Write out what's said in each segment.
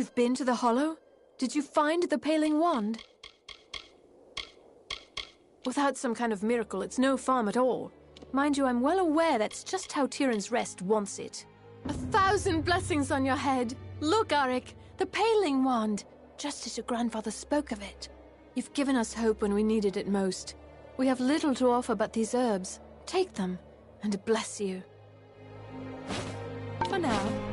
You've been to the Hollow? Did you find the Paling Wand? Without some kind of miracle, it's no farm at all. Mind you, I'm well aware that's just how Tyrion's Rest wants it. 1,000 blessings on your head! Look, Arik, the Paling Wand! Just as your grandfather spoke of it. You've given us hope when we needed it most. We have little to offer but these herbs. Take them, and bless you. For now.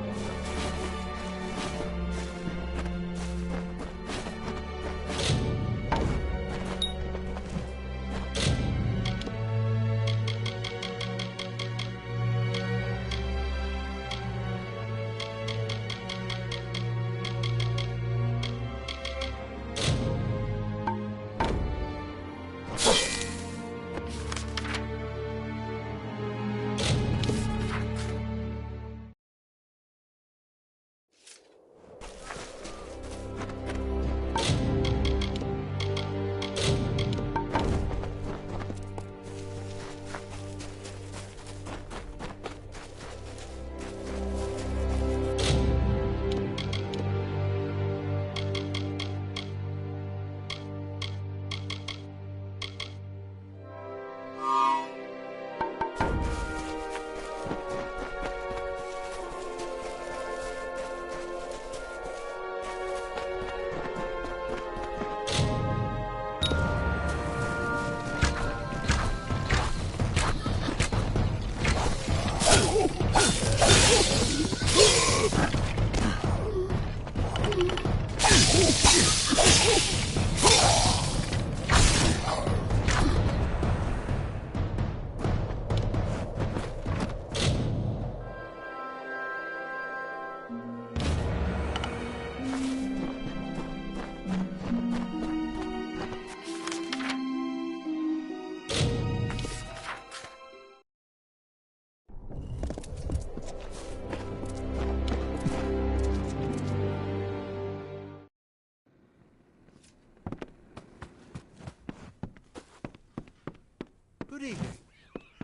Good evening.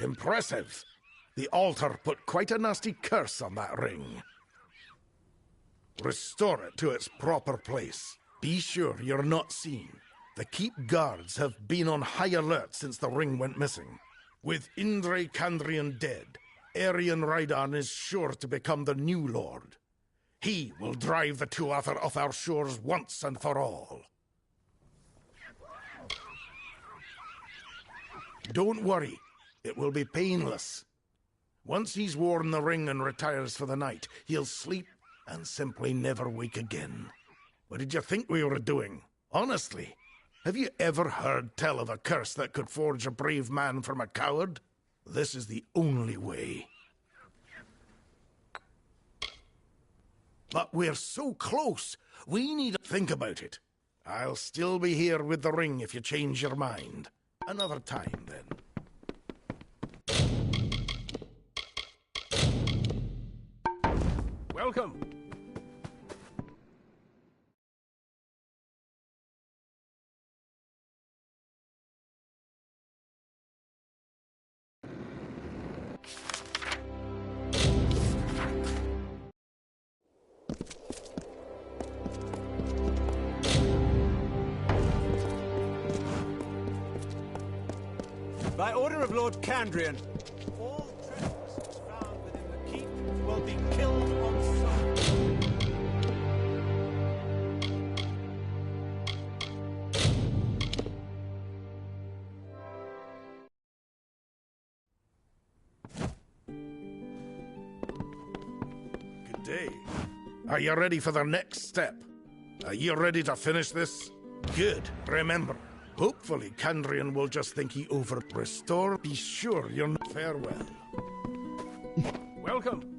Impressive. The altar put quite a nasty curse on that ring. Restore it to its proper place. Be sure you're not seen. The keep guards have been on high alert since the ring went missing. With Indre Kandrian dead, Arian Raidan is sure to become the new lord. He will drive the Tuatha off our shores once and for all. Don't worry, it will be painless. Once he's worn the ring and retires for the night, he'll sleep and simply never wake again. What did you think we were doing? Honestly, have you ever heard tell of a curse that could forge a brave man from a coward? This is the only way. But we're so close, we need to think about it. I'll still be here with the ring if you change your mind. Another time, then. Welcome. By order of Lord Kandrian, all trespassers found within the keep will be killed on sight. Good day. Are you ready for the next step? Are you ready to finish this? Good. Remember, hopefully Kandrian will just think he over-restore. Be sure you're not farewell. Welcome.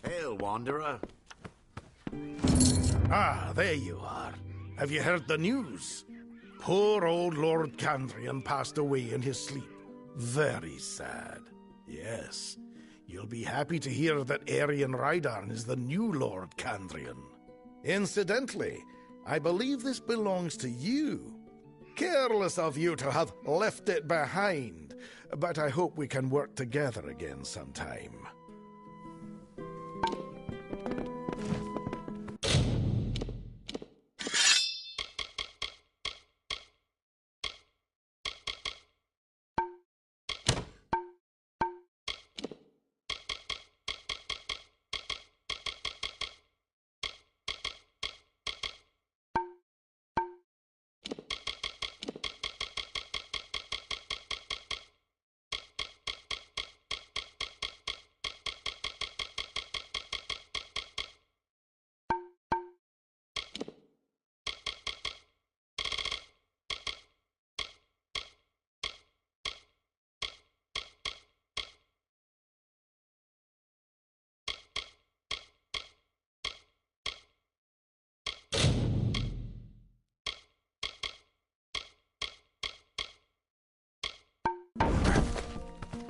Hail, Wanderer. Ah, there you are. Have you heard the news? Poor old Lord Candrian passed away in his sleep. Very sad. Yes. You'll be happy to hear that Arian Rydarn is the new Lord Candrian. Incidentally, I believe this belongs to you. Careless of you to have left it behind, but I hope we can work together again sometime.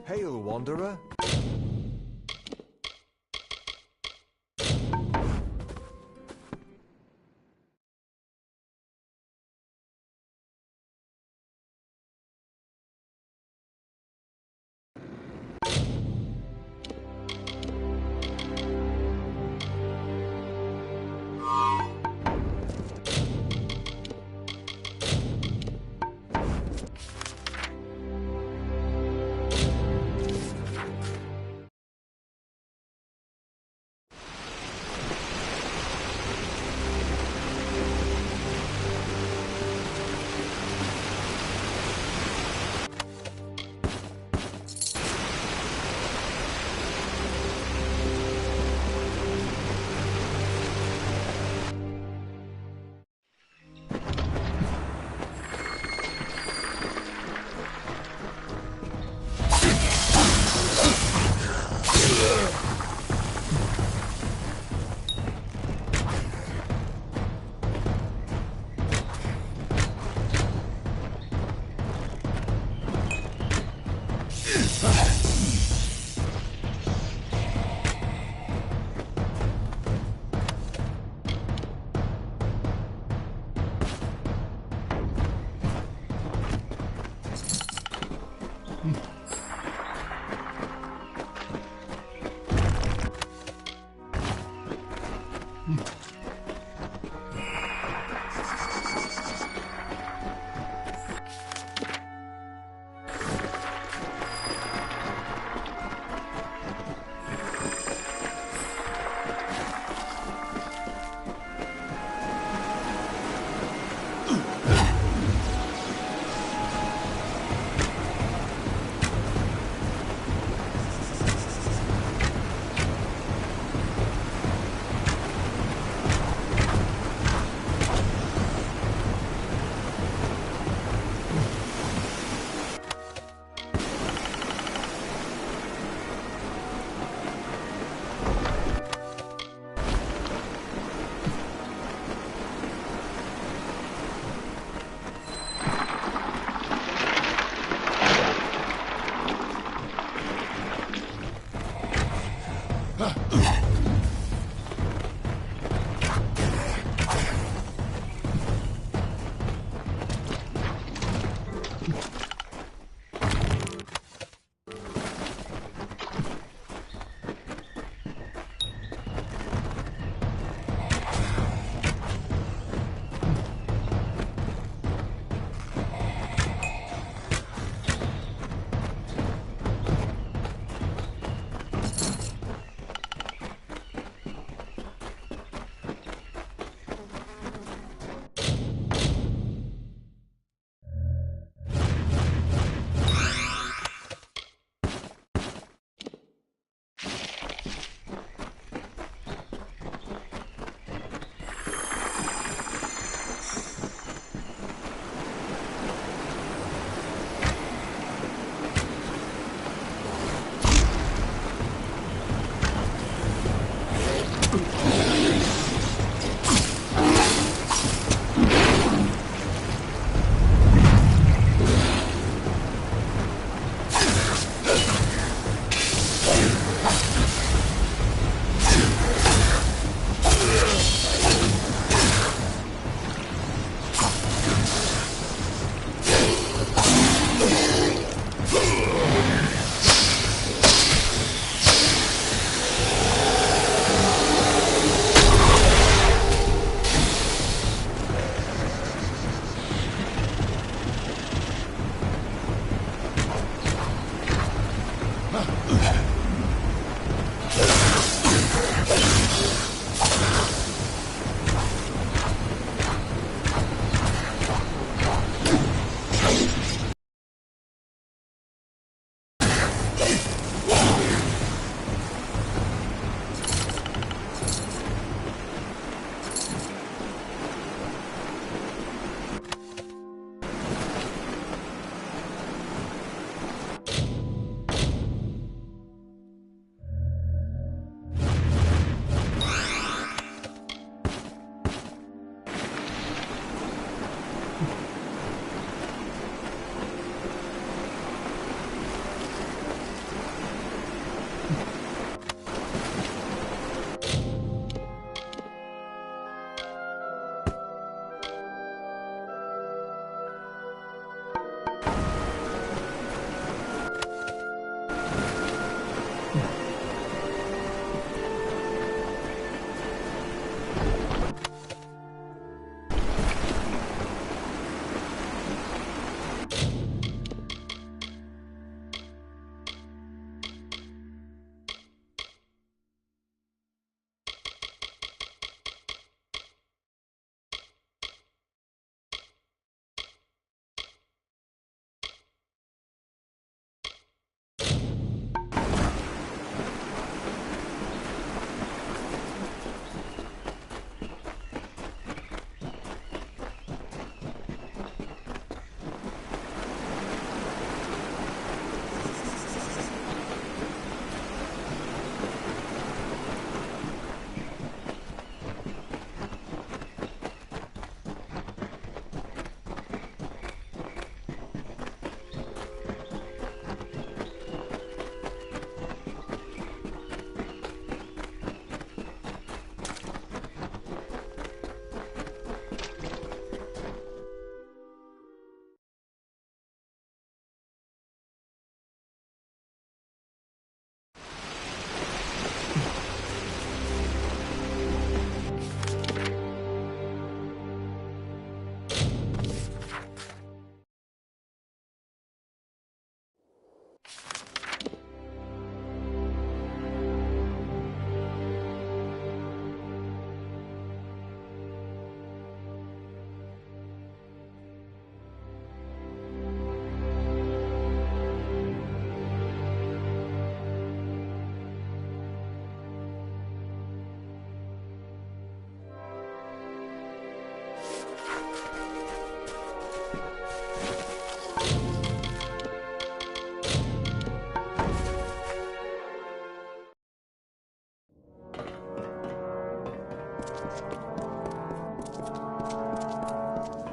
Hail, Wanderer.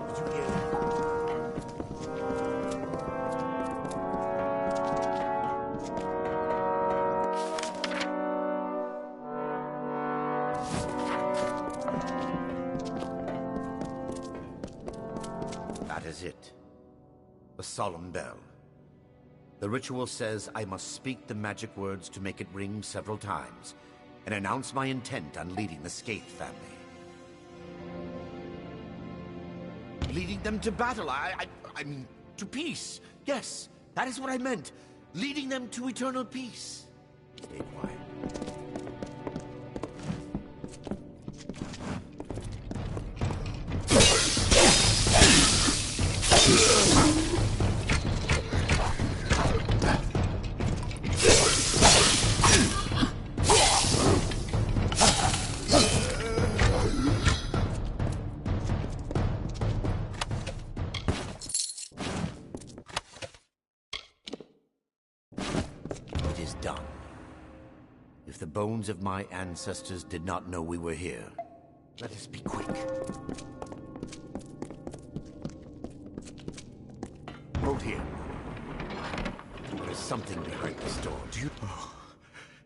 Did you hear that? That is it. The solemn bell. The ritual says I must speak the magic words to make it ring several times, and announce my intent on leading the Skaith family. Leading them to battle, I mean, to peace. Yes, that is what I meant. Leading them to eternal peace. Stay quiet. It is done. If the bones of my ancestors did not know we were here, let us be quick. Hold here. There is something behind this door. Do you... Oh,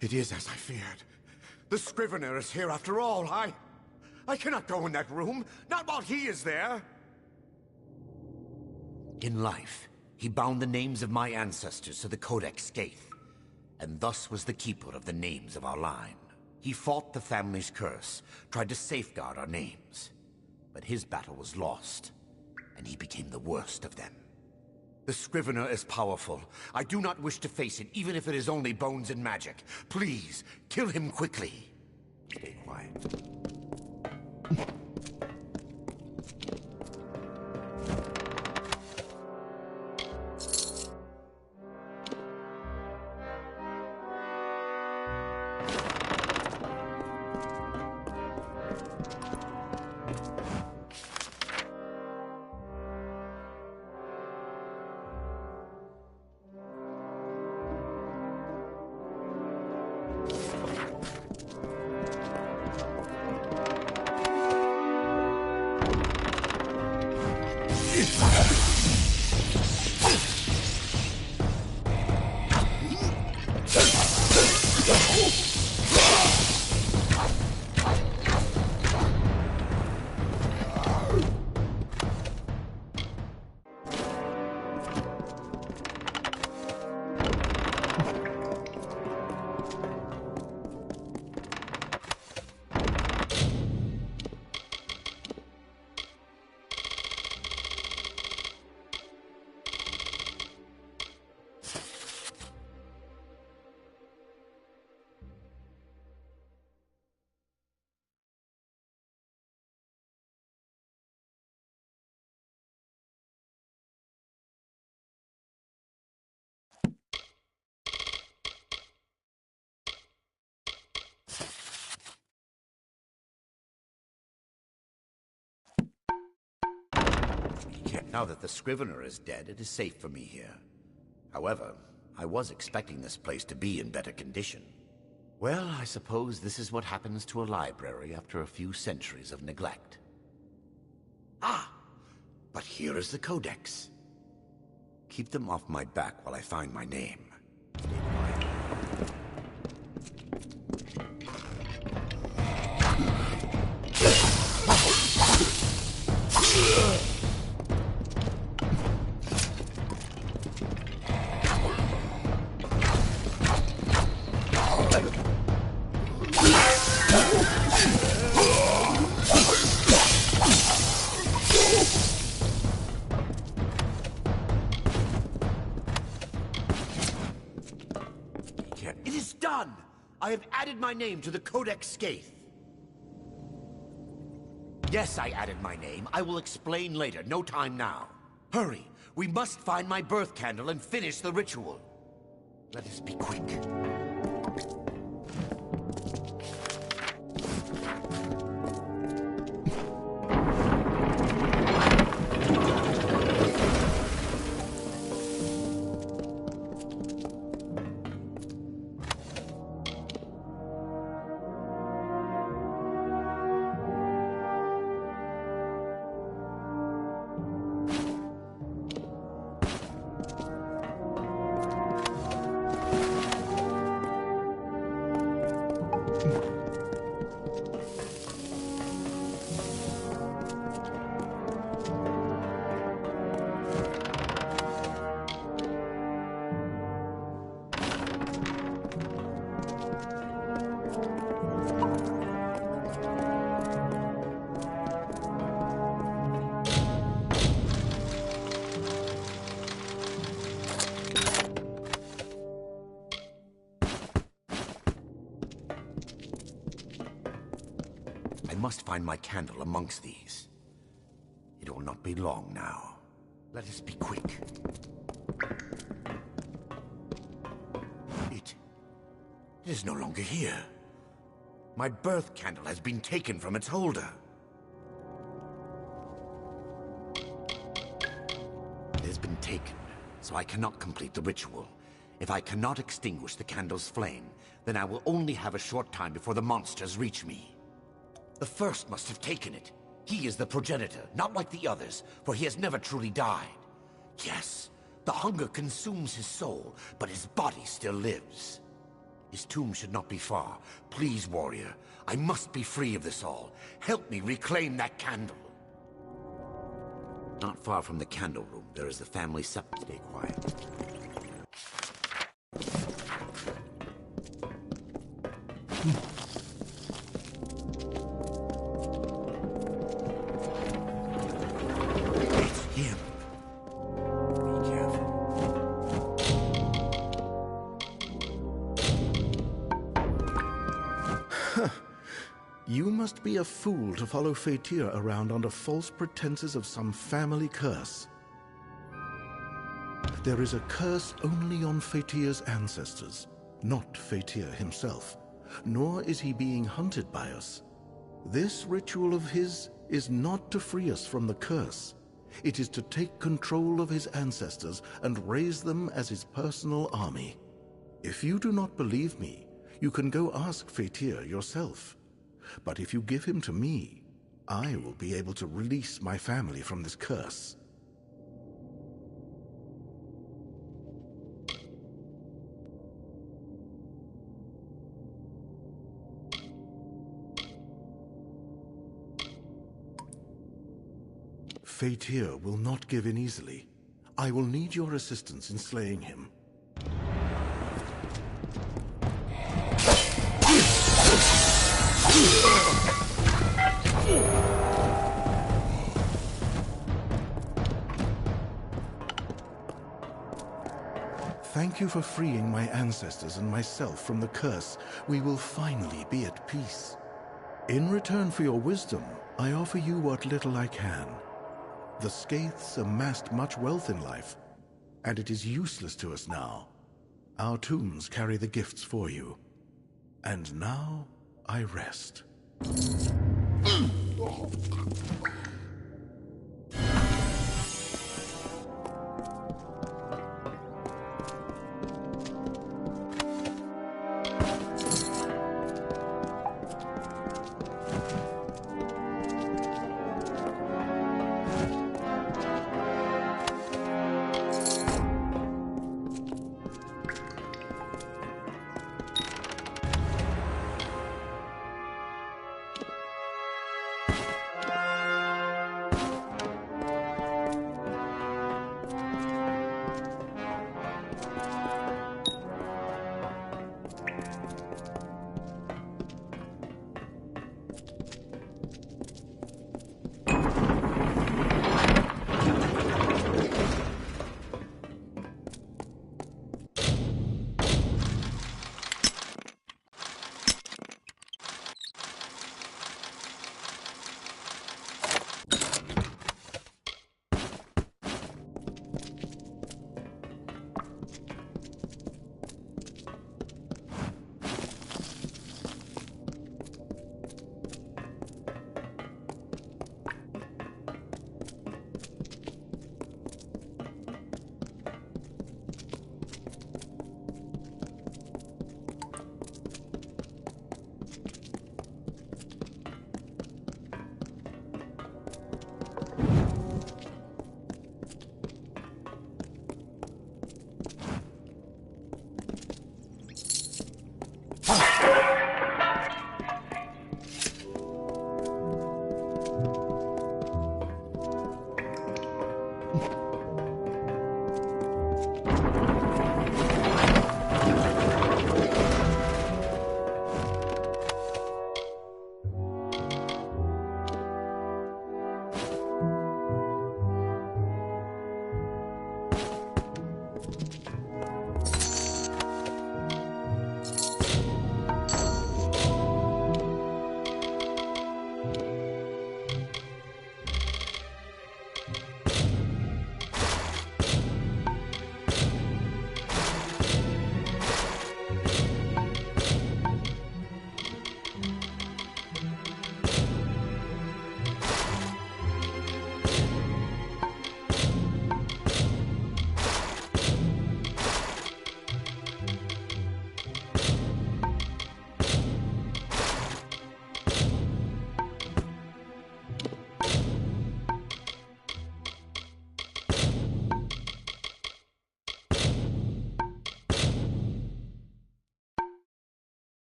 it is as I feared. The Scrivener is here after all. I cannot go in that room. Not while he is there. In life, he bound the names of my ancestors to the Codex Skaith, and thus was the keeper of the names of our line. He fought the family's curse, tried to safeguard our names. But his battle was lost, and he became the worst of them. The Scrivener is powerful. I do not wish to face it, even if it is only bones and magic. Please, kill him quickly. Stay quiet. Now that the Scrivener is dead, it is safe for me here. However, I was expecting this place to be in better condition. Well, I suppose this is what happens to a library after a few centuries of neglect. Ah! But here is the Codex. Keep them off my back while I find my name. Stay quiet. It is done! I have added my name to the Codex Skaith. Yes, I added my name. I will explain later. No time now. Hurry! We must find my birth candle and finish the ritual. Let us be quick. I must find my candle amongst these. It will not be long now. Let us be quick. It is no longer here. My birth candle has been taken from its holder. It has been taken, so I cannot complete the ritual. If I cannot extinguish the candle's flame, then I will only have a short time before the monsters reach me. The first must have taken it. He is the progenitor, not like the others, for he has never truly died. Yes, the hunger consumes his soul, but his body still lives. His tomb should not be far. Please, warrior, I must be free of this all. Help me reclaim that candle. Not far from the candle room, there is the family sepulchre. Stay quiet. You must be a fool to follow Fatir around under false pretenses of some family curse. There is a curse only on Fatir's ancestors, not Fatir himself. Nor is he being hunted by us. This ritual of his is not to free us from the curse. It is to take control of his ancestors and raise them as his personal army. If you do not believe me, you can go ask Fatir yourself. But if you give him to me, I will be able to release my family from this curse. Fatir will not give in easily. I will need your assistance in slaying him. Thank you for freeing my ancestors and myself from the curse. We will finally be at peace. In return for your wisdom, I offer you what little I can. The Skaiths amassed much wealth in life, and it is useless to us now. Our tombs carry the gifts for you. And now, I rest.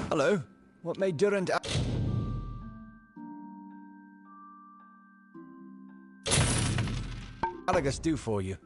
Hello. What may Durant... Alagus do for you?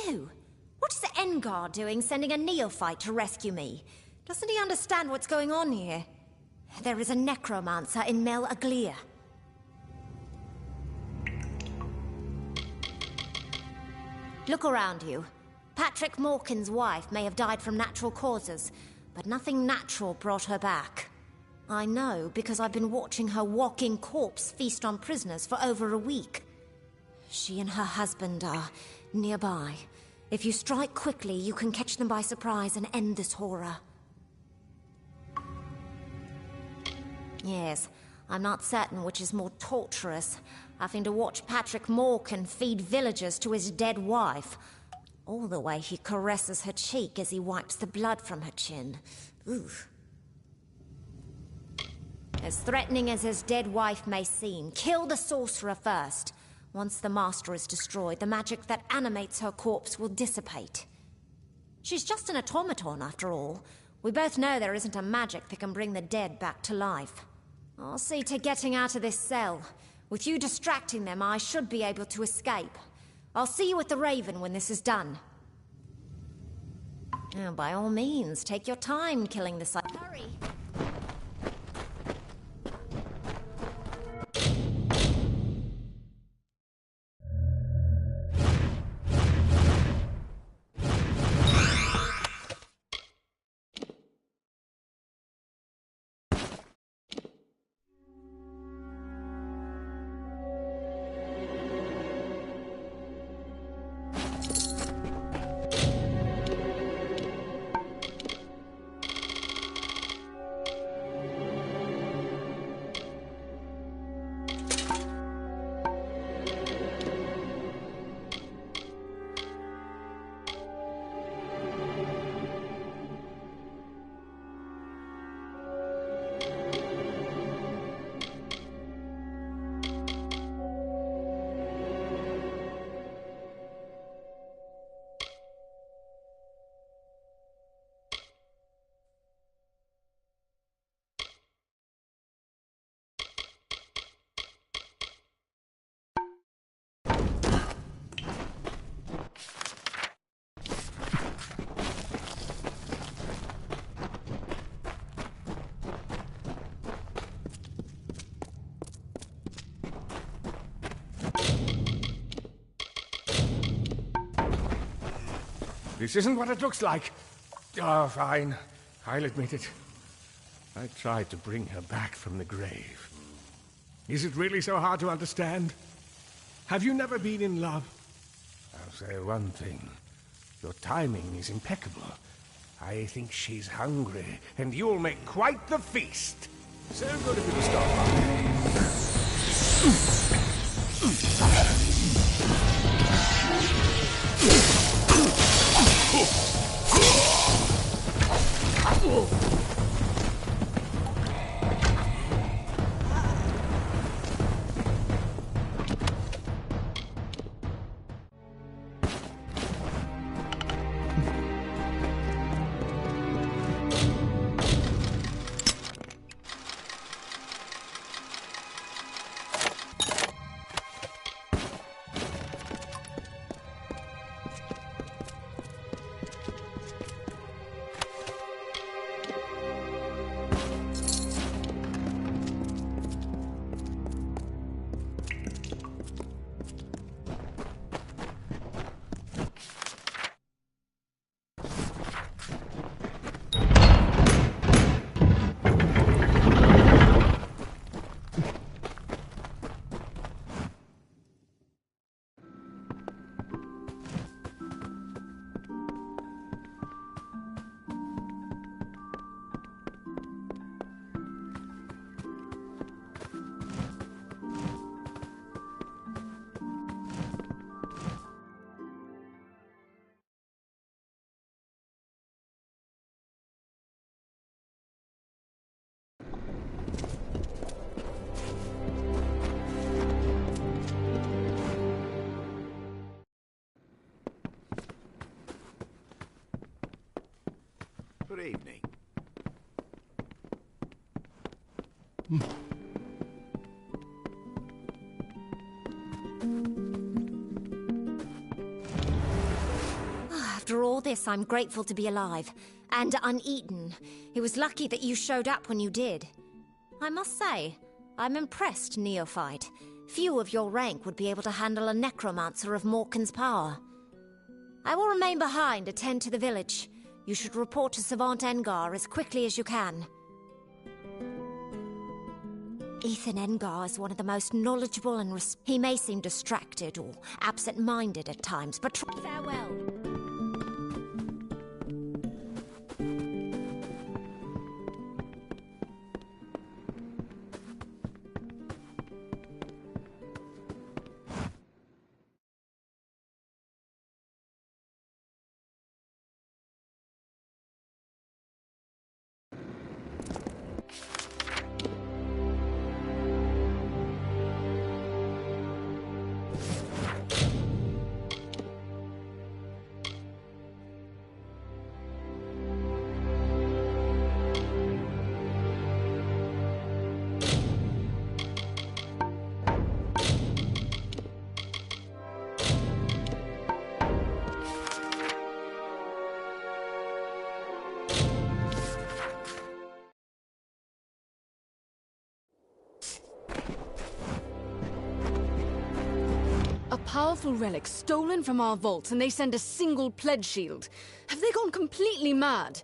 You? What is the Engar doing sending a neophyte to rescue me? Doesn't he understand what's going on here? There is a necromancer in Mel Aglia. Look around you. Patrick Morkin's wife may have died from natural causes, but nothing natural brought her back. I know because I've been watching her walking corpse feast on prisoners for over a week. She and her husband are nearby. If you strike quickly, you can catch them by surprise and end this horror. Yes, I'm not certain which is more torturous, having to watch Patrick Morkan feed villagers to his dead wife, or the way he caresses her cheek as he wipes the blood from her chin. Oof. As threatening as his dead wife may seem, kill the sorcerer first. Once the Master is destroyed, the magic that animates her corpse will dissipate. She's just an automaton, after all. We both know there isn't a magic that can bring the dead back to life. I'll see to getting out of this cell. With you distracting them, I should be able to escape. I'll see you at the Raven when this is done. Oh, by all means, take your time killing the site. Hurry! This isn't what it looks like. Oh, fine. I'll admit it. I tried to bring her back from the grave. Is it really so hard to understand? Have you never been in love? I'll say one thing. Your timing is impeccable. I think she's hungry, and you'll make quite the feast. So good of you to stop by. Good evening. After all this, I'm grateful to be alive. And uneaten. It was lucky that you showed up when you did. I must say, I'm impressed, neophyte. Few of your rank would be able to handle a necromancer of Morkan's power. I will remain behind, attend to the village. You should report to Savant Engar as quickly as you can. Ethan Engar is one of the most knowledgeable and he may seem distracted or absent-minded at times, but farewell. powerful relic stolen from our vaults and they send a single pledge shield. Have they gone completely mad?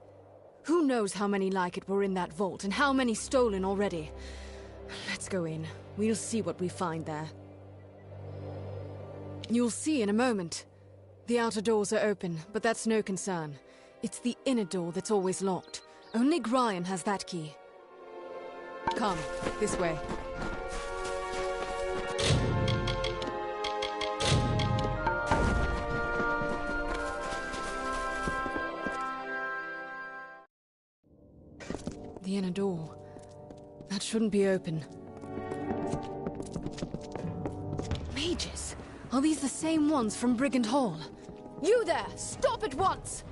Who knows how many like it were in that vault and how many stolen already? Let's go in. We'll see what we find there. You'll see in a moment. The outer doors are open, but that's no concern. It's the inner door that's always locked. Only Gryan has that key. Come, this way. The inner door. That shouldn't be open. Mages? Are these the same ones from Brigand Hall? You there! Stop at once!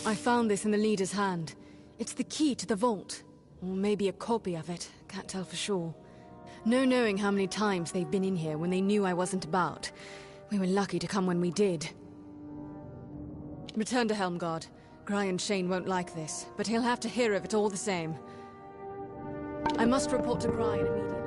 I found this in the leader's hand. It's the key to the vault. Or maybe a copy of it. Can't tell for sure. No knowing how many times they've been in here when they knew I wasn't about. We were lucky to come when we did. Return to Helmguard. Gryan Shane won't like this, but he'll have to hear of it all the same. I must report to Gryan immediately.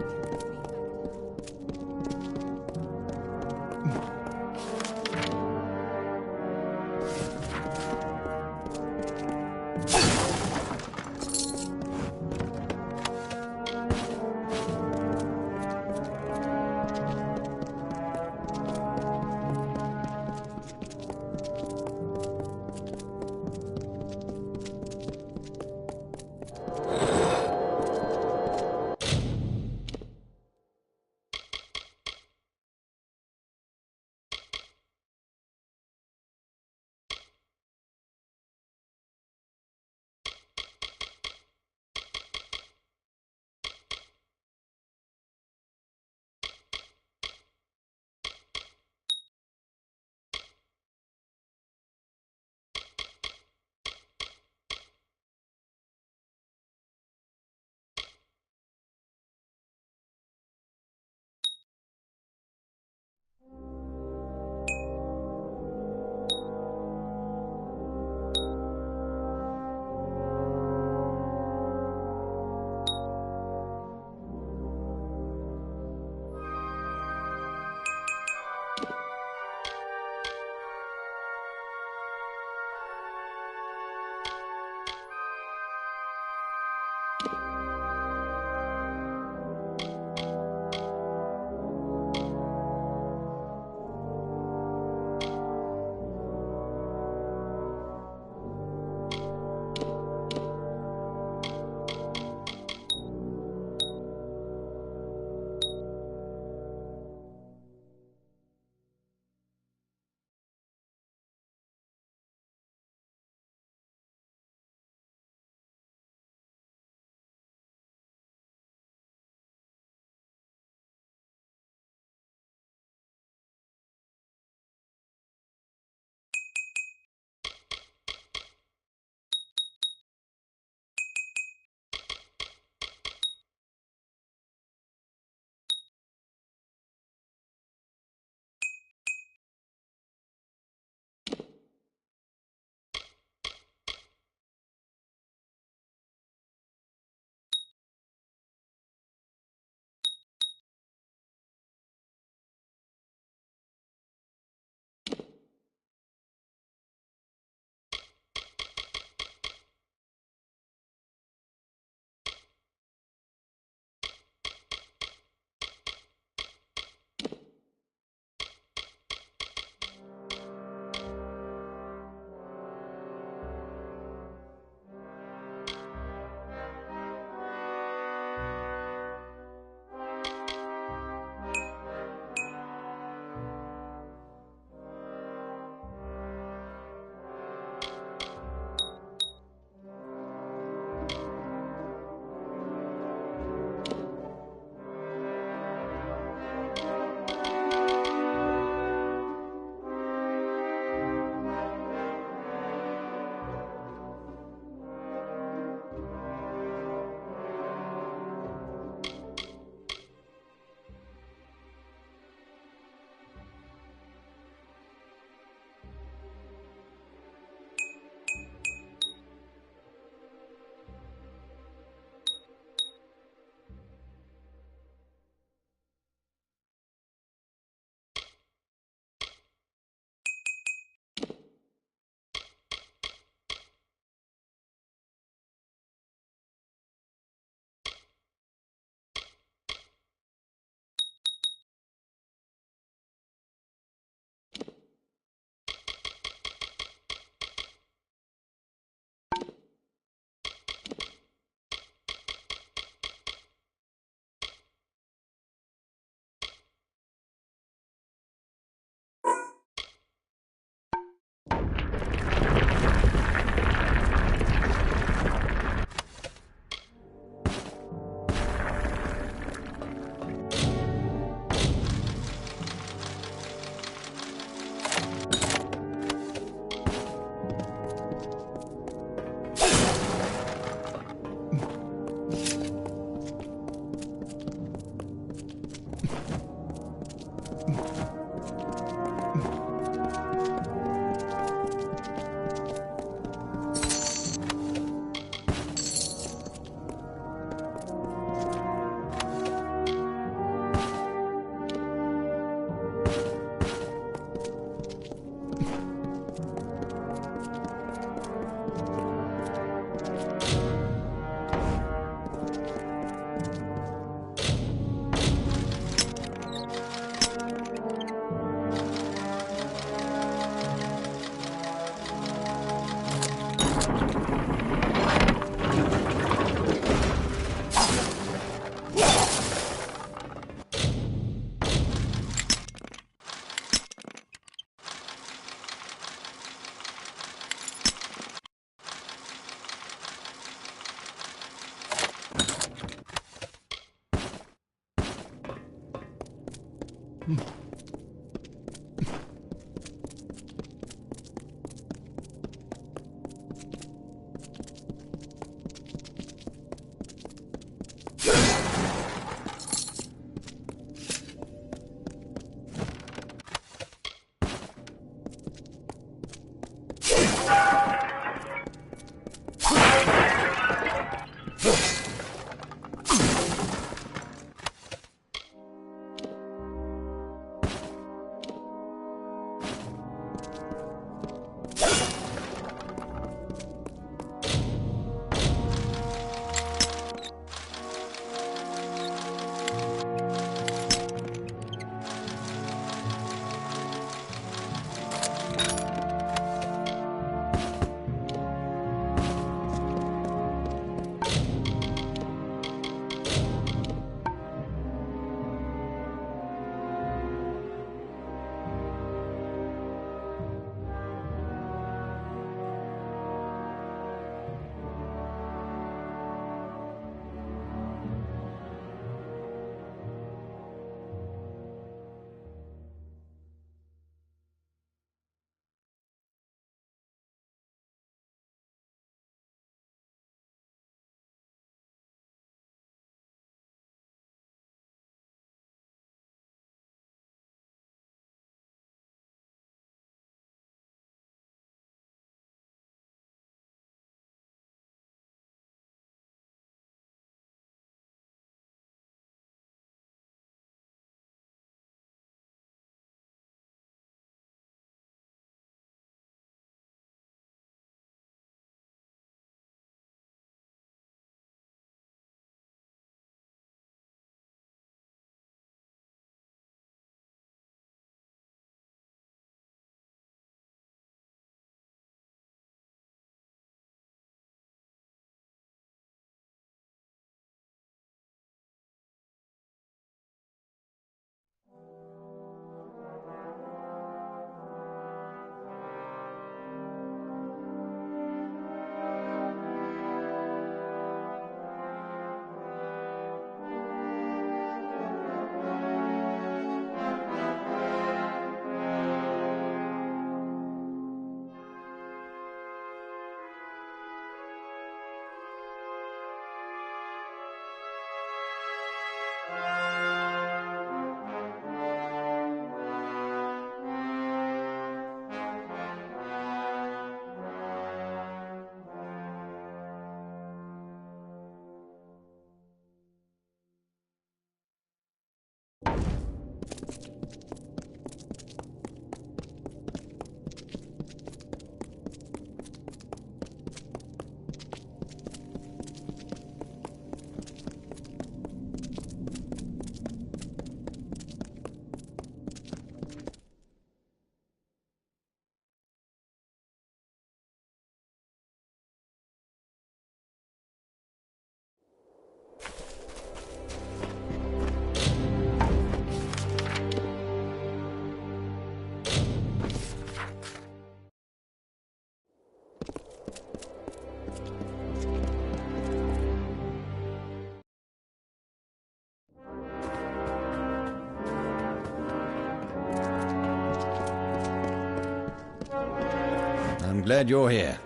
glad you're here.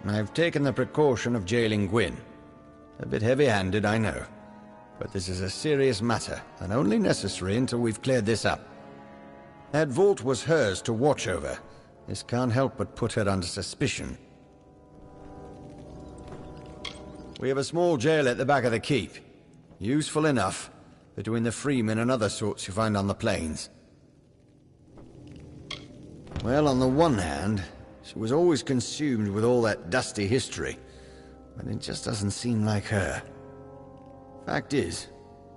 I've taken the precaution of jailing Gwyn. A bit heavy-handed, I know. But this is a serious matter, and only necessary until we've cleared this up. That vault was hers to watch over. This can't help but put her under suspicion. We have a small jail at the back of the keep. Useful enough, between the freemen and other sorts you find on the plains. Well, on the one hand, she was always consumed with all that dusty history, but it just doesn't seem like her. Fact is,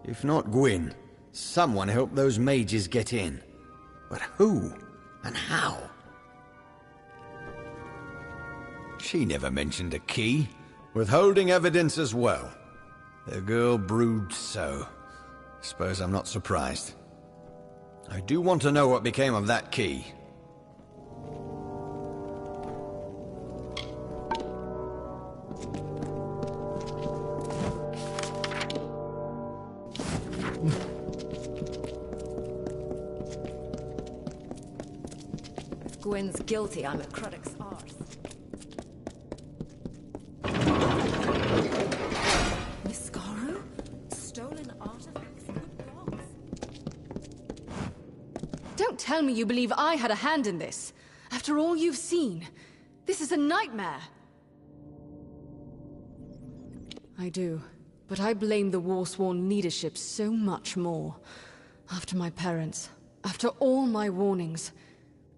if not Gwyn, someone helped those mages get in. But who? And how? She never mentioned a key, withholding evidence as well. The girl brooded so. Suppose I'm not surprised. I do want to know what became of that key. If Gwyn's guilty, I'm at Cruddock's arse. Don't tell me you believe I had a hand in this. After all you've seen, this is a nightmare. I do, but I blame the Warsworn leadership so much more. After my parents, after all my warnings.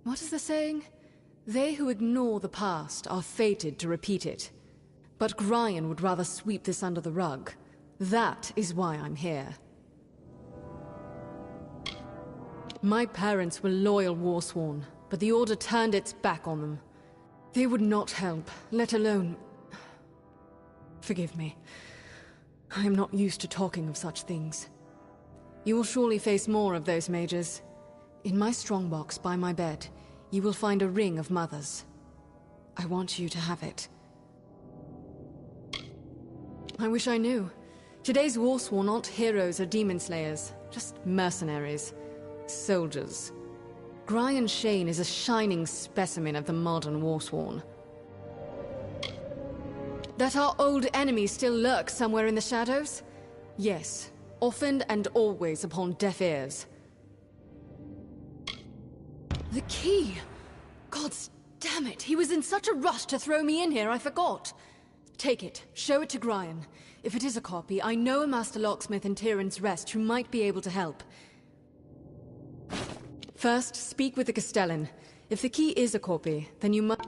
What is the saying? They who ignore the past are fated to repeat it. But Gryan would rather sweep this under the rug. That is why I'm here. My parents were loyal Warsworn, but the Order turned its back on them. They would not help, let alone... Forgive me. I am not used to talking of such things. You will surely face more of those mages. In my strongbox by my bed, you will find a ring of mothers. I want you to have it. I wish I knew. Today's Warsworn aren't heroes or demon slayers, just mercenaries. Soldiers. Gryan Shane is a shining specimen of the modern Warsworn. That our old enemy still lurks somewhere in the shadows? Yes, often and always upon deaf ears. The key! Gods damn it, he was in such a rush to throw me in here, I forgot. Take it, show it to Gryan. If it is a copy, I know a master locksmith in Tyrion's Rest who might be able to help. First, speak with the Castellan. If the key is a copy, then you must...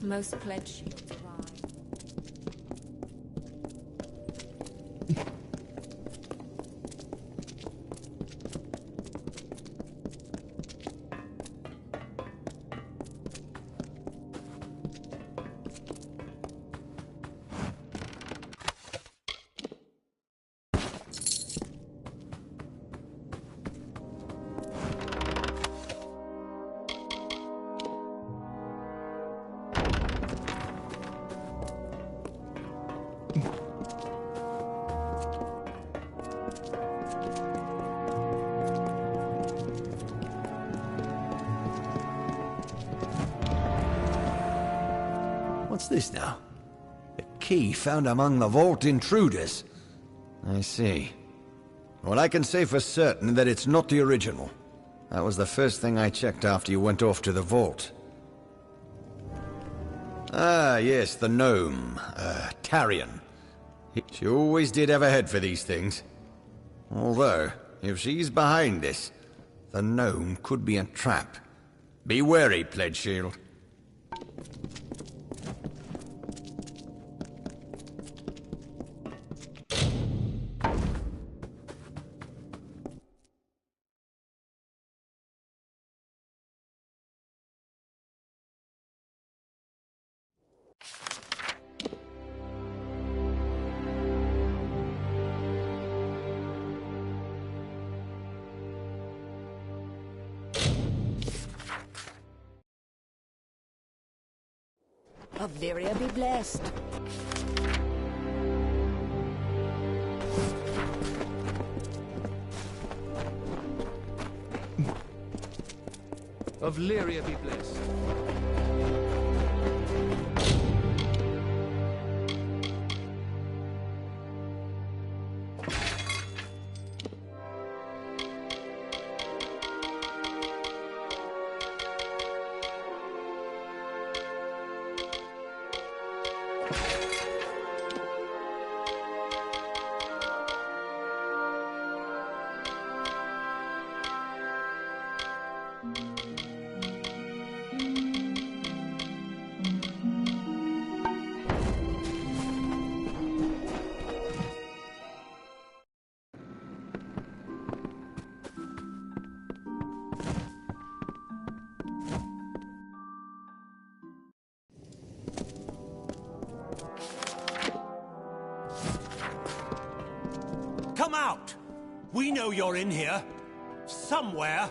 Most pledge shields arrive. What's this now? A key found among the vault intruders. I see. Well, I can say for certain that it's not the original. That was the first thing I checked after you went off to the vault. Ah, yes, the gnome. Tarion. She always did have a head for these things. Although, if she's behind this, the gnome could be a trap. Be wary, Pledge Shield. Bavaria be blessed. Of Lyria be blessed. Come out! We know you're in here. Somewhere.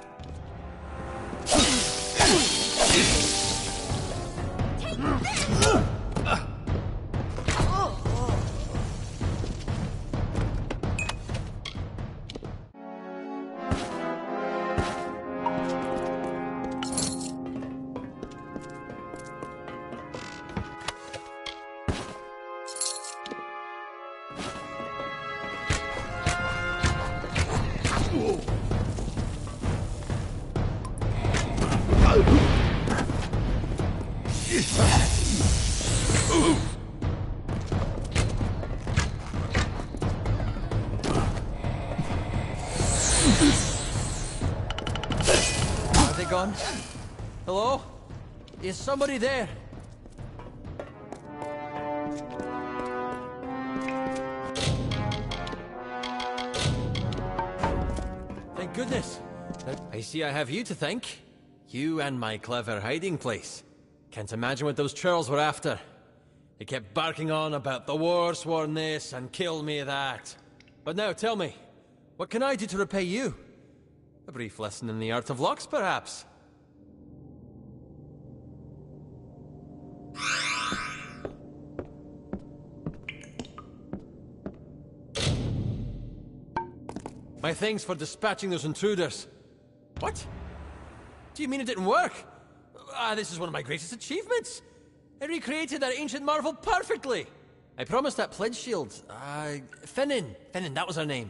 Are they gone? Hello? Is somebody there? Thank goodness. I see I have you to thank. You and my clever hiding place. Can't imagine what those churls were after. They kept barking on about the war sworn this and kill me that. But now tell me, what can I do to repay you? A brief lesson in the art of locks, perhaps? My thanks for dispatching those intruders. What? Do you mean it didn't work? This is one of my greatest achievements. I recreated that ancient marvel perfectly. I promised that pledge shield. Finnan, that was her name.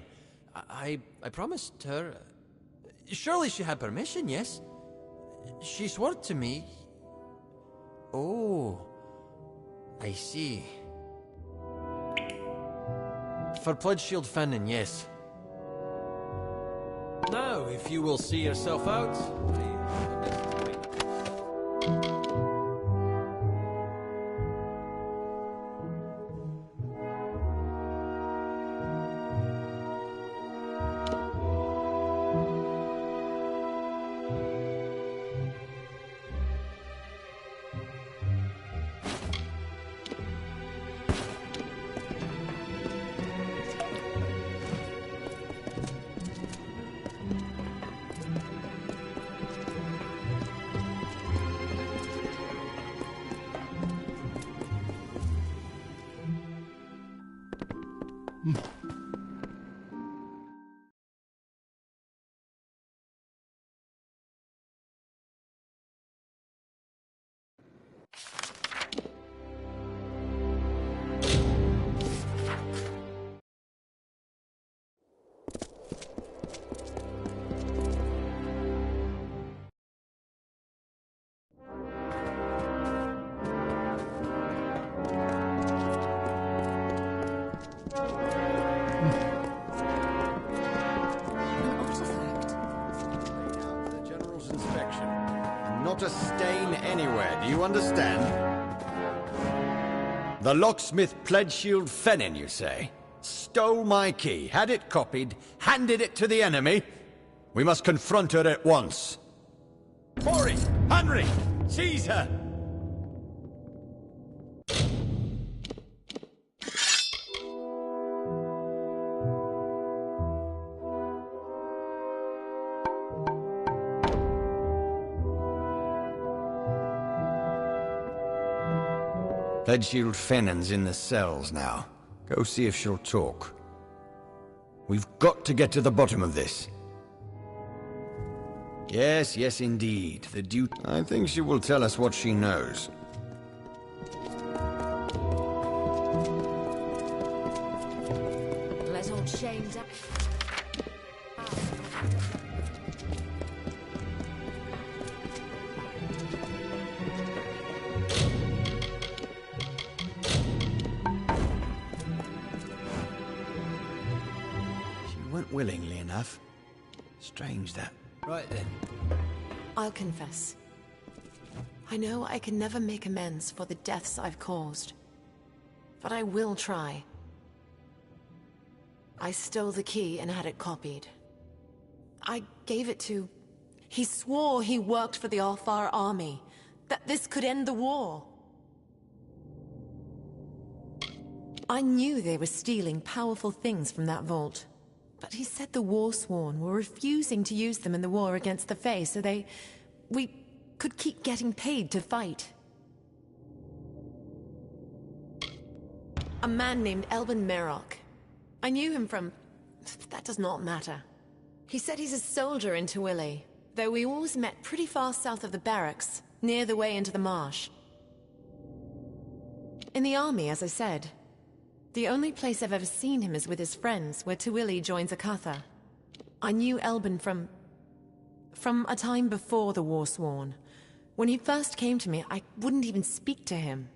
I promised her. Surely she had permission, yes? She swore to me. Oh, I see. For pledge shield Finnan, yes. Now, if you will see yourself out. Not a stain anywhere, do you understand? The locksmith pledge shield Finnan, you say? Stole my key, had it copied, handed it to the enemy? We must confront her at once. Corey! Henry! Seize her! Pledge shield Finnan's in the cells now. Go see if she'll talk. We've got to get to the bottom of this. Yes, yes, indeed. The duke. I think she will tell us what she knows. Let old shame down. She went willingly enough. Strange that. Right then. I'll confess. I know I can never make amends for the deaths I've caused. But I will try. I stole the key and had it copied. I gave it to... He swore he worked for the Alfar army, that this could end the war. I knew they were stealing powerful things from that vault. But he said the Warsworn were refusing to use them in the war against the Fae, so we could keep getting paid to fight. A man named Elben Merok. I knew him from... that does not matter. He said he's a soldier in Tawili, though we always met pretty far south of the barracks, near the way into the marsh. In the army, as I said. The only place I've ever seen him is with his friends, where Tawili joins Akatha. I knew Elben from a time before the Warsworn. When he first came to me, I wouldn't even speak to him.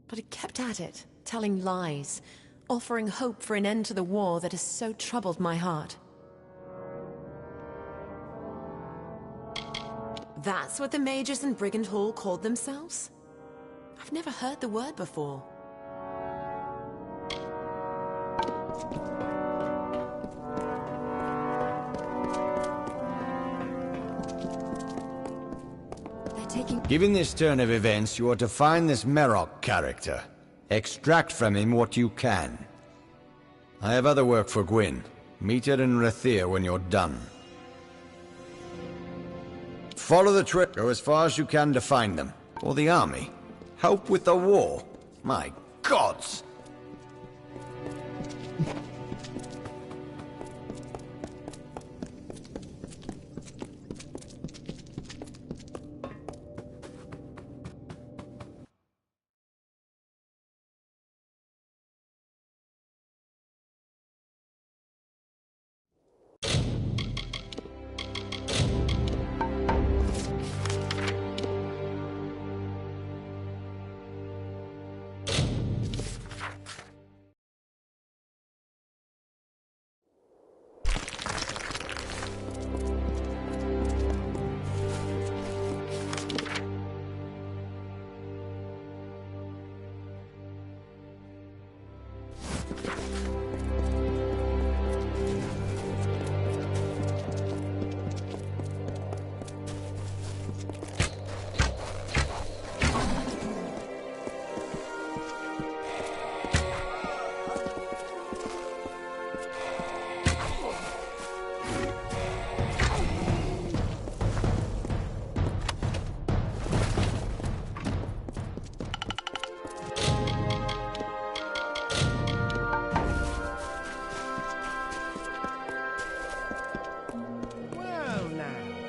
But he kept at it, telling lies, offering hope for an end to the war that has so troubled my heart. That's what the mages in Brigand Hall called themselves? I've never heard the word before. Given this turn of events, you are to find this Merok character. Extract from him what you can. I have other work for Gwyn. Meet her in Erathell when you're done. Follow the trail. Go as far as you can to find them. Or the army. Help with the war. My gods!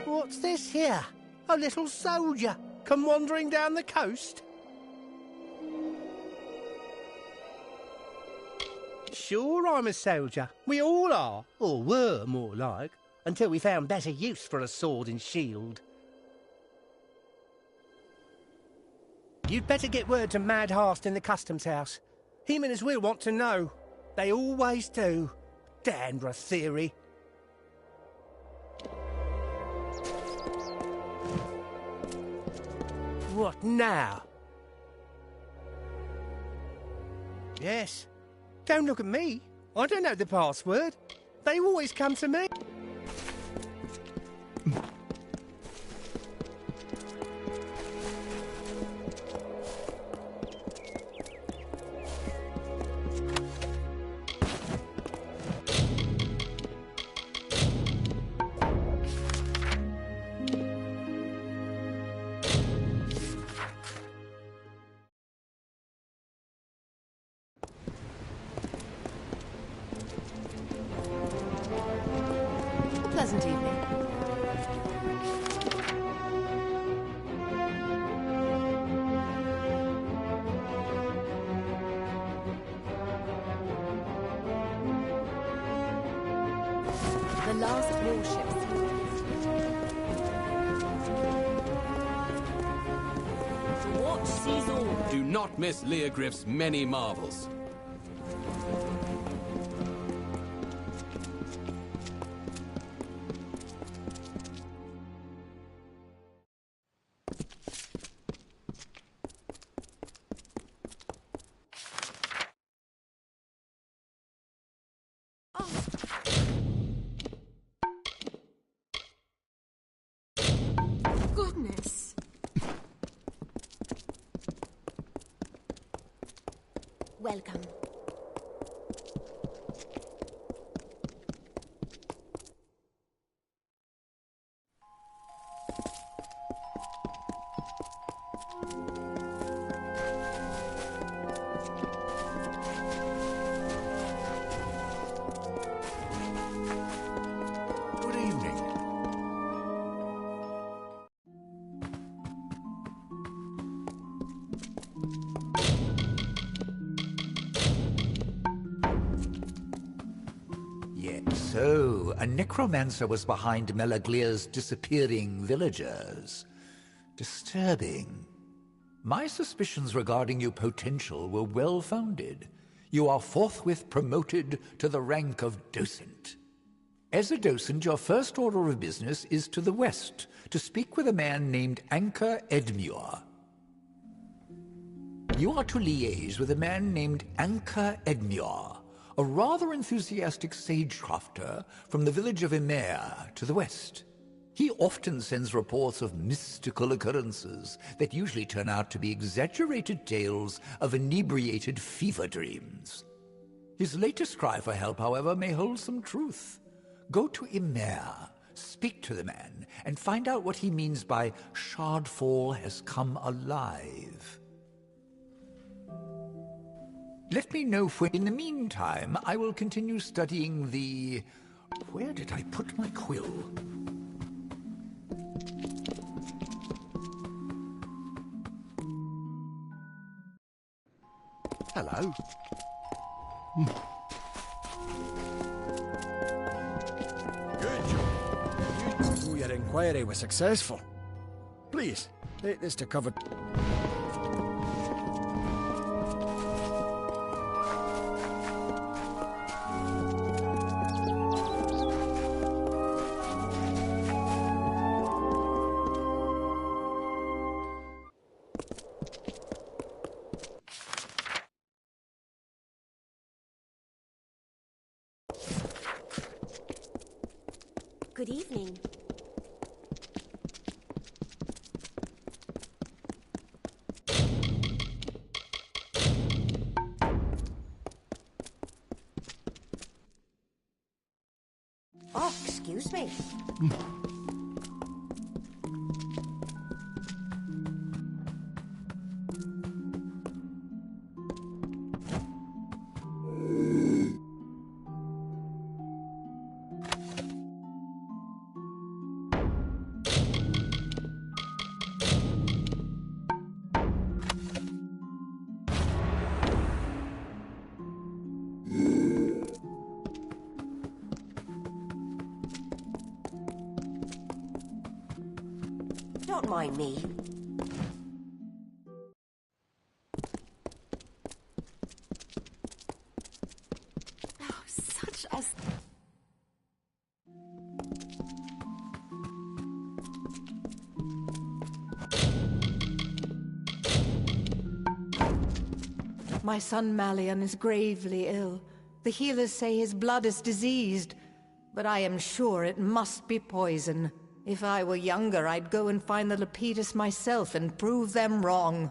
What's this here? A little soldier come wandering down the coast? Sure, I'm a soldier. We all are, or were more like, until we found better use for a sword and shield. You'd better get word to Mad Hast in the customs house. Him and his will want to know. They always do. Dandra theory. What now? Yes. Don't look at me. I don't know the password. They always come to me. last warship. Watch sees all. Do not miss Leogriff's many marvels. Goodness. Welcome. Good evening. So, a necromancer was behind Melaglia's disappearing villagers. Disturbing. My suspicions regarding your potential were well-founded. You are forthwith promoted to the rank of docent. As a docent, your first order of business is to the west, to speak with a man named Anka Edmure. You are to liaise with a man named Anka Edmure, a rather enthusiastic sagecrafter from the village of Emer to the west. He often sends reports of mystical occurrences that usually turn out to be exaggerated tales of inebriated fever dreams. His latest cry for help, however, may hold some truth. Go to Emer, speak to the man, and find out what he means by Shardfall has come alive. Let me know when. In the meantime, I will continue studying the... Where did I put my quill? Hello. Good job. So your inquiry was successful. Please, take this to cover... Good evening. Oh, excuse me. Don't mind me. Oh, such a... My son Malian is gravely ill. The healers say his blood is diseased, but I am sure it must be poison. If I were younger, I'd go and find the Lepidus myself and prove them wrong.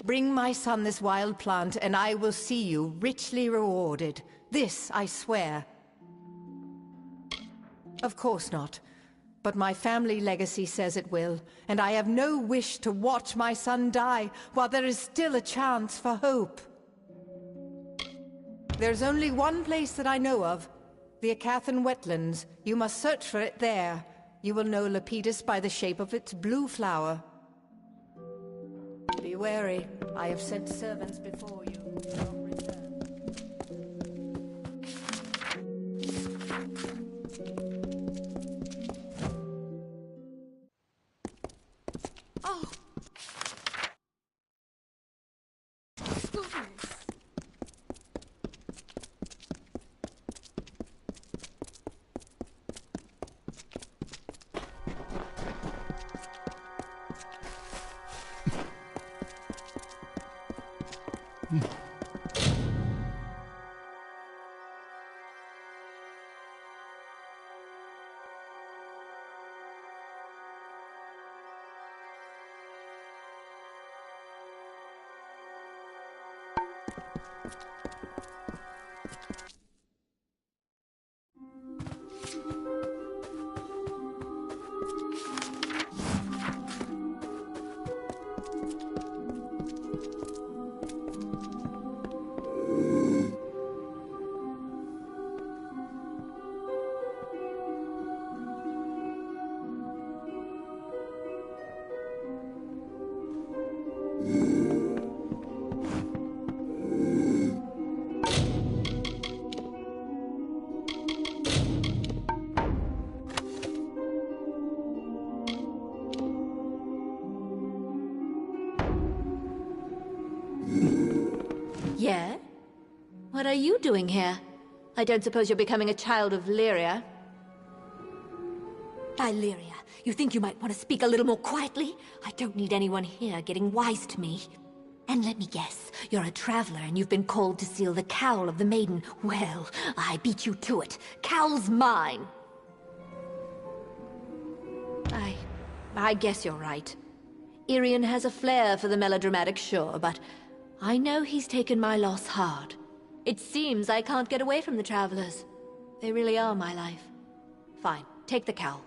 Bring my son this wild plant, and I will see you richly rewarded. This I swear. Of course not. But my family legacy says it will, and I have no wish to watch my son die while there is still a chance for hope. There's only one place that I know of, the Acathan wetlands. You must search for it there. You will know Lepidus by the shape of its blue flower. Be wary. I have sent servants before you. Do not return. What are you doing here? I don't suppose you're becoming a child of Lyria? Lyria, you think you might want to speak a little more quietly? I don't need anyone here getting wise to me. And let me guess, you're a traveler and you've been called to seal the cowl of the maiden. Well, I beat you to it. Cowl's mine. I guess you're right. Irian has a flair for the melodramatic, sure, but I know he's taken my loss hard. It seems I can't get away from the travelers. They really are my life. Fine, take the cowl.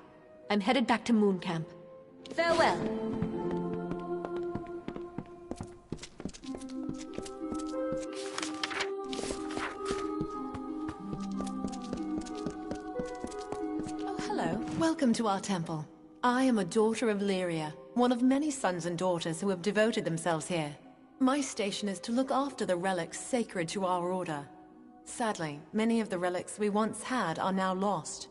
I'm headed back to Moon Camp. Farewell. Oh, hello. Welcome to our temple. I am a daughter of Lyria, one of many sons and daughters who have devoted themselves here. My station is to look after the relics sacred to our order. Sadly, many of the relics we once had are now lost.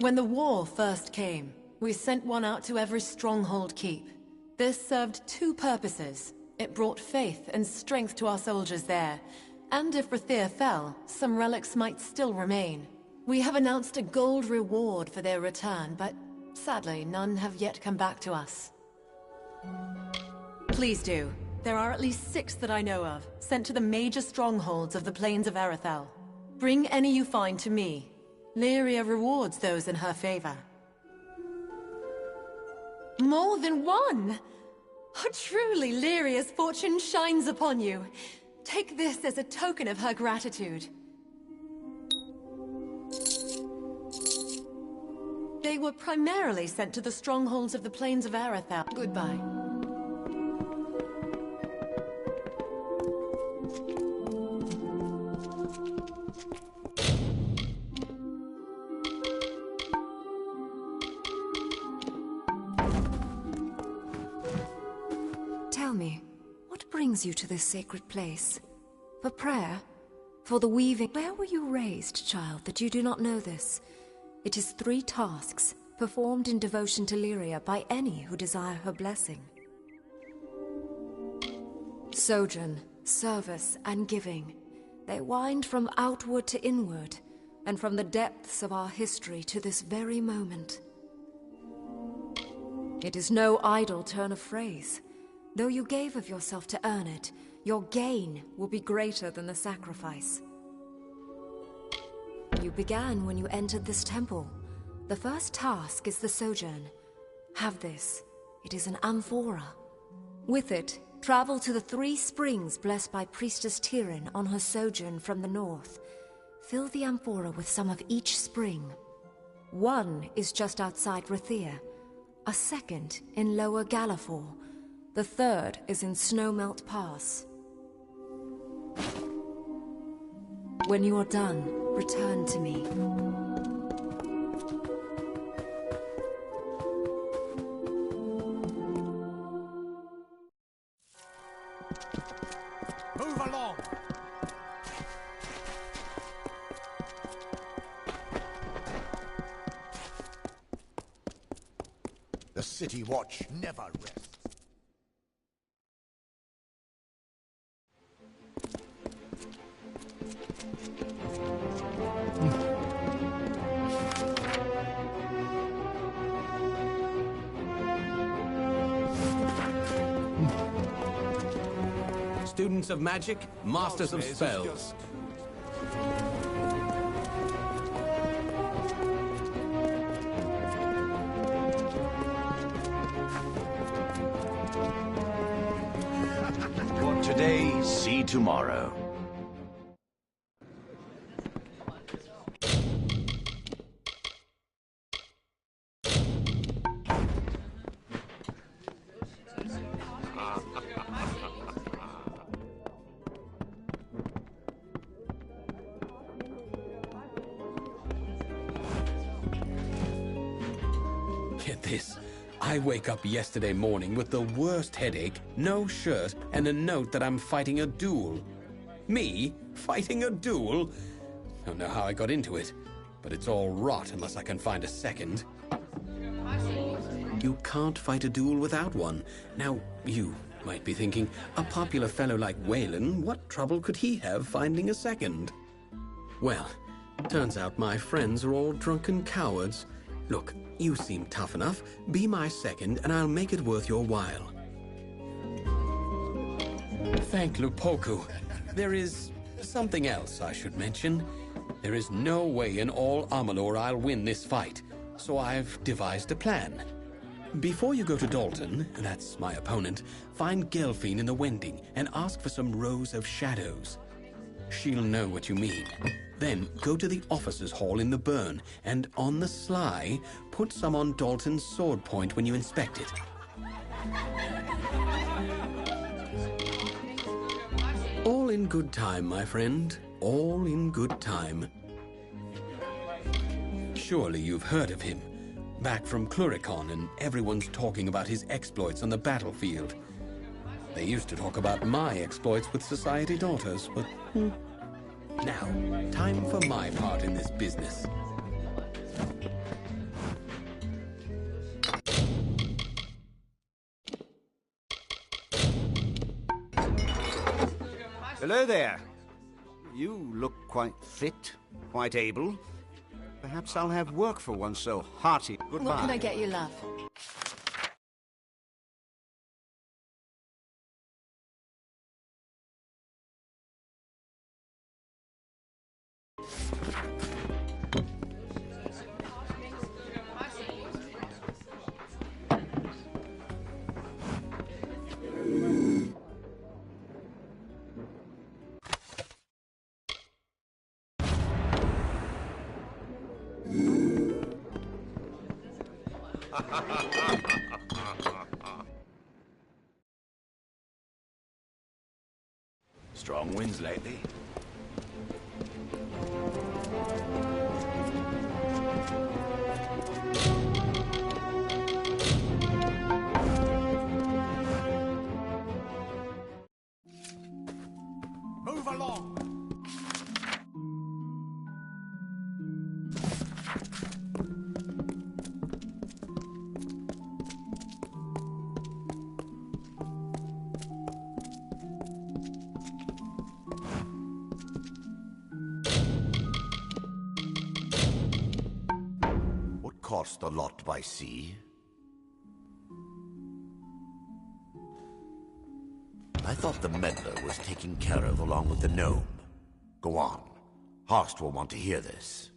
When the war first came, we sent one out to every stronghold keep. This served two purposes. It brought faith and strength to our soldiers there, and if Erathell fell, some relics might still remain. We have announced a gold reward for their return, but sadly, none have yet come back to us. Please do. There are at least 6 that I know of, sent to the major strongholds of the plains of Erathell. Bring any you find to me. Lyria rewards those in her favor. More than one! Oh, truly, Lyria's fortune shines upon you. Take this as a token of her gratitude. They were primarily sent to the strongholds of the plains of Erathell. Goodbye. Tell me, what brings you to this sacred place? For prayer? For the weaving? Where were you raised, child, that you do not know this? It is 3 tasks, performed in devotion to Lyria by any who desire her blessing. Sojourn, service, and giving. They wind from outward to inward, and from the depths of our history to this very moment. It is no idle turn of phrase. Though you gave of yourself to earn it, your gain will be greater than the sacrifice. You began when you entered this temple. The first task is the sojourn. Have this. It is an amphora. With it, travel to the 3 springs blessed by Priestess Tyrian on her sojourn from the north. Fill the amphora with some of each spring. One is just outside Erathell, a second in Lower Galafor, the third is in Snowmelt Pass. When you are done, return to me. Move along! The City Watch never rests. Students of magic, masters of spells. What today, see tomorrow. Get this. I wake up yesterday morning with the worst headache, no shirt, and a note that I'm fighting a duel. Me? Fighting a duel? Don't know how I got into it, but it's all rot unless I can find a second. You can't fight a duel without one. Now, you Might be thinking, a popular fellow like Wayland, what trouble could he have finding a second? Well, turns out my friends are all drunken cowards. Look, you seem tough enough. Be my second, and I'll make it worth your while. Thank Lupoku. There is something else I should mention. There is no way in all Amalur I'll win this fight, so I've devised a plan. Before you go to Dalton, that's my opponent, find Gelfine in the Wending and ask for some rows of shadows. She'll know what you mean. Then go to the officers' hall in the burn and, on the sly, put some on Dalton's sword point when you inspect it. All in good time, my friend. All in good time. Surely you've heard of him. Back from Cluricon, and everyone's talking about his exploits on the battlefield. They used to talk about my exploits with society daughters, but... Now, time for my part in this business. Hello there. You look quite fit, quite able. Perhaps I'll have work for one so hearty. Goodbye. What can I get you, love? Strong winds lately. Move along! Cost a lot by sea. I thought the meddler was taken care of along with the gnome. Go on. Horst will want to hear this.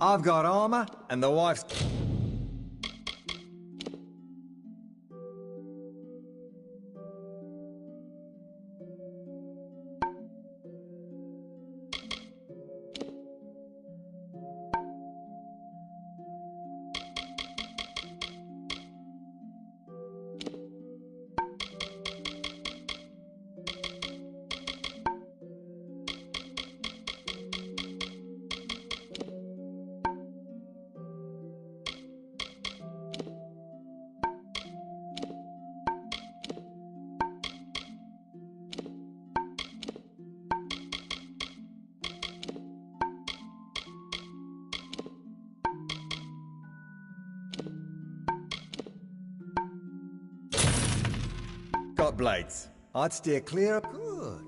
I've got armor, and the wife's... Got blades. I'd steer clear of... Good.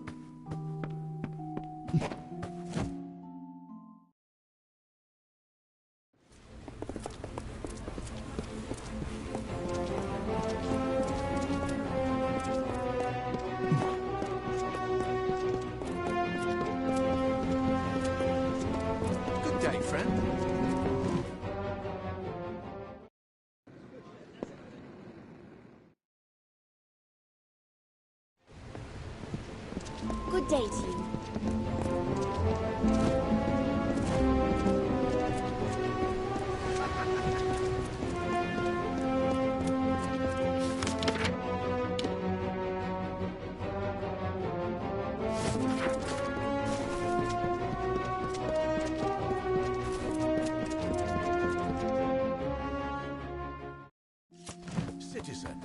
Good day, friend. Good day to you. Citizen.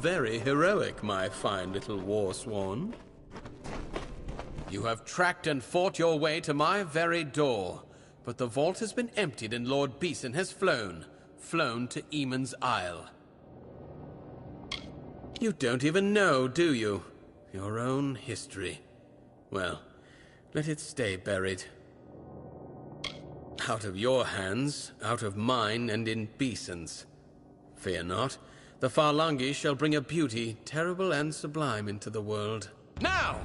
Very heroic, my fine little war swan. You have tracked and fought your way to my very door, but the vault has been emptied and Lord Beeson has flown to Eamon's Isle. You don't even know, do you? Your own history. Well, let it stay buried. Out of your hands, out of mine, and in Beeson's. Fear not, the Farlangi shall bring a beauty terrible and sublime into the world. Now!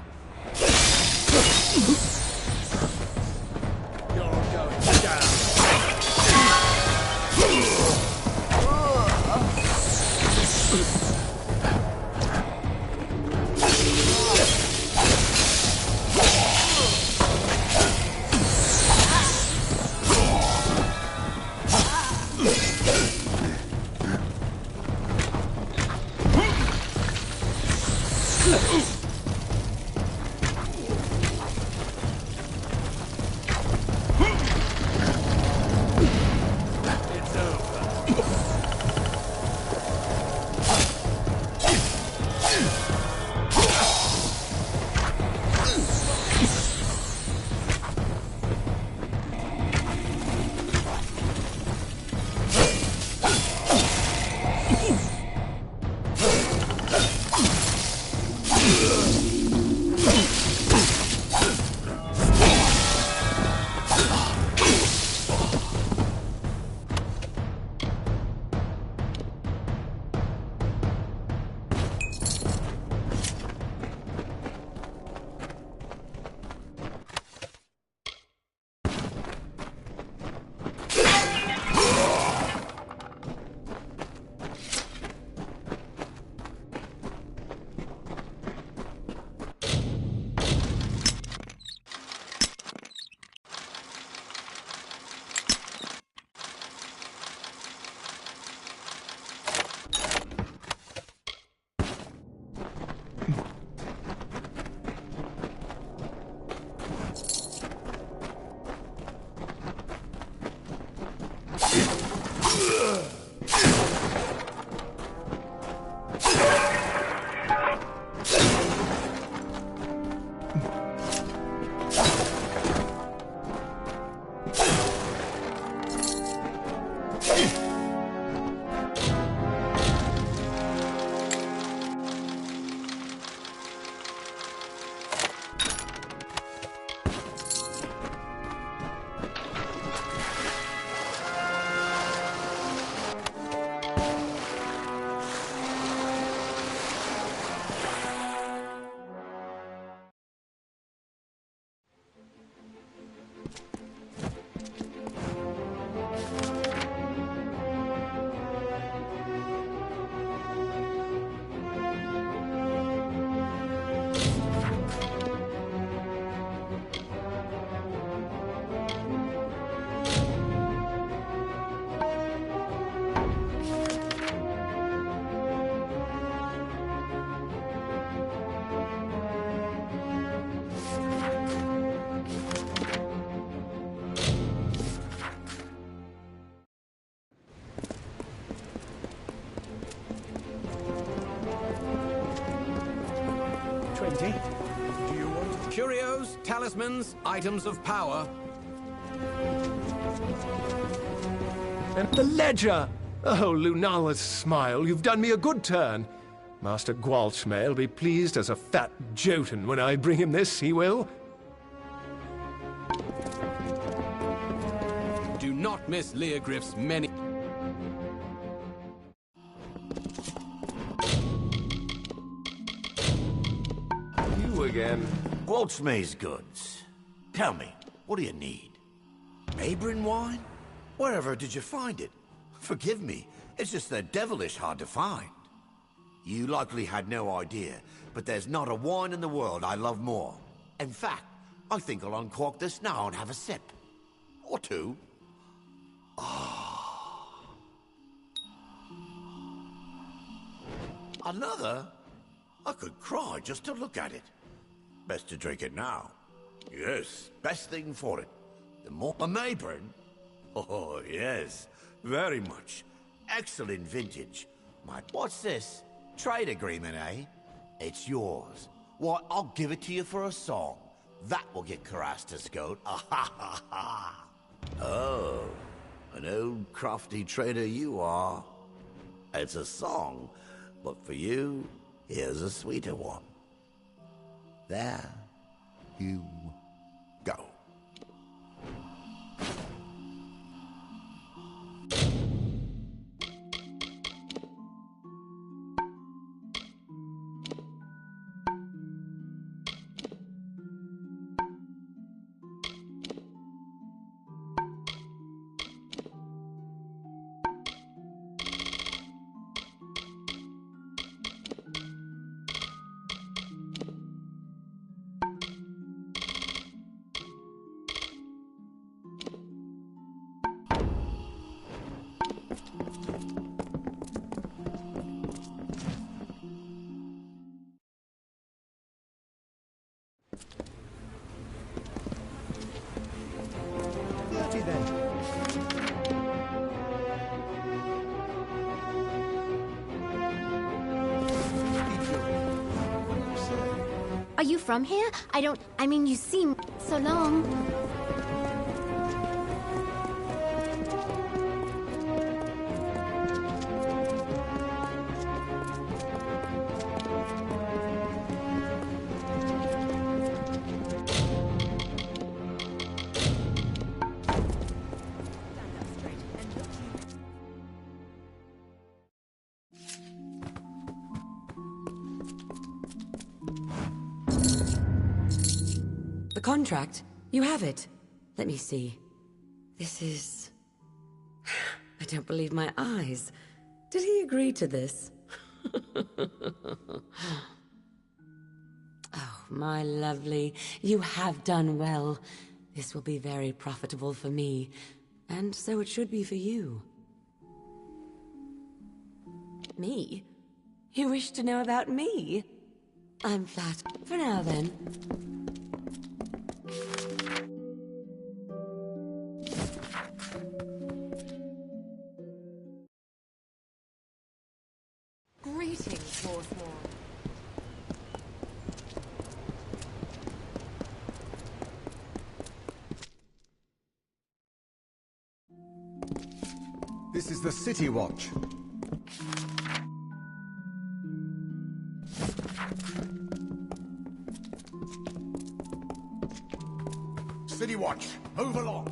You're going down. Curios, talismans, items of power. And the ledger! Oh, Lunala's smile, you've done me a good turn. Master Gwalchmay'll be pleased as a fat Jotun when I bring him this, he will. Do not miss Leogriff's many... You again. Gwalchmay's goods. Tell me, what do you need? Mabrin wine? Wherever did you find it? Forgive me, it's just they're devilish hard to find. You likely had no idea, but there's not a wine in the world I love more. In fact, I think I'll uncork this now and have a sip. Or two. Ah. Another? I could cry just to look at it. Best to drink it now. Yes, best thing for it. The more a Mabrin? Oh, yes, very much. Excellent vintage. What's this? Trade agreement, eh? It's yours. Why, I'll give it to you for a song. That will get Carasta's goat. Ah ha ha ha! Oh, an old crafty trader you are. It's a song, but for you, here's a sweeter one. There you go. Are you from here? I mean, you seem so long. The contract? You have it. Let me see. This is... I don't believe my eyes. Did he agree to this? Oh, my lovely. You have done well. This will be very profitable for me. And so it should be for you. Me? You wish to know about me? I'm flattered. For now, then. Greetings, Northmore. This is the City Watch. City Watch, move along.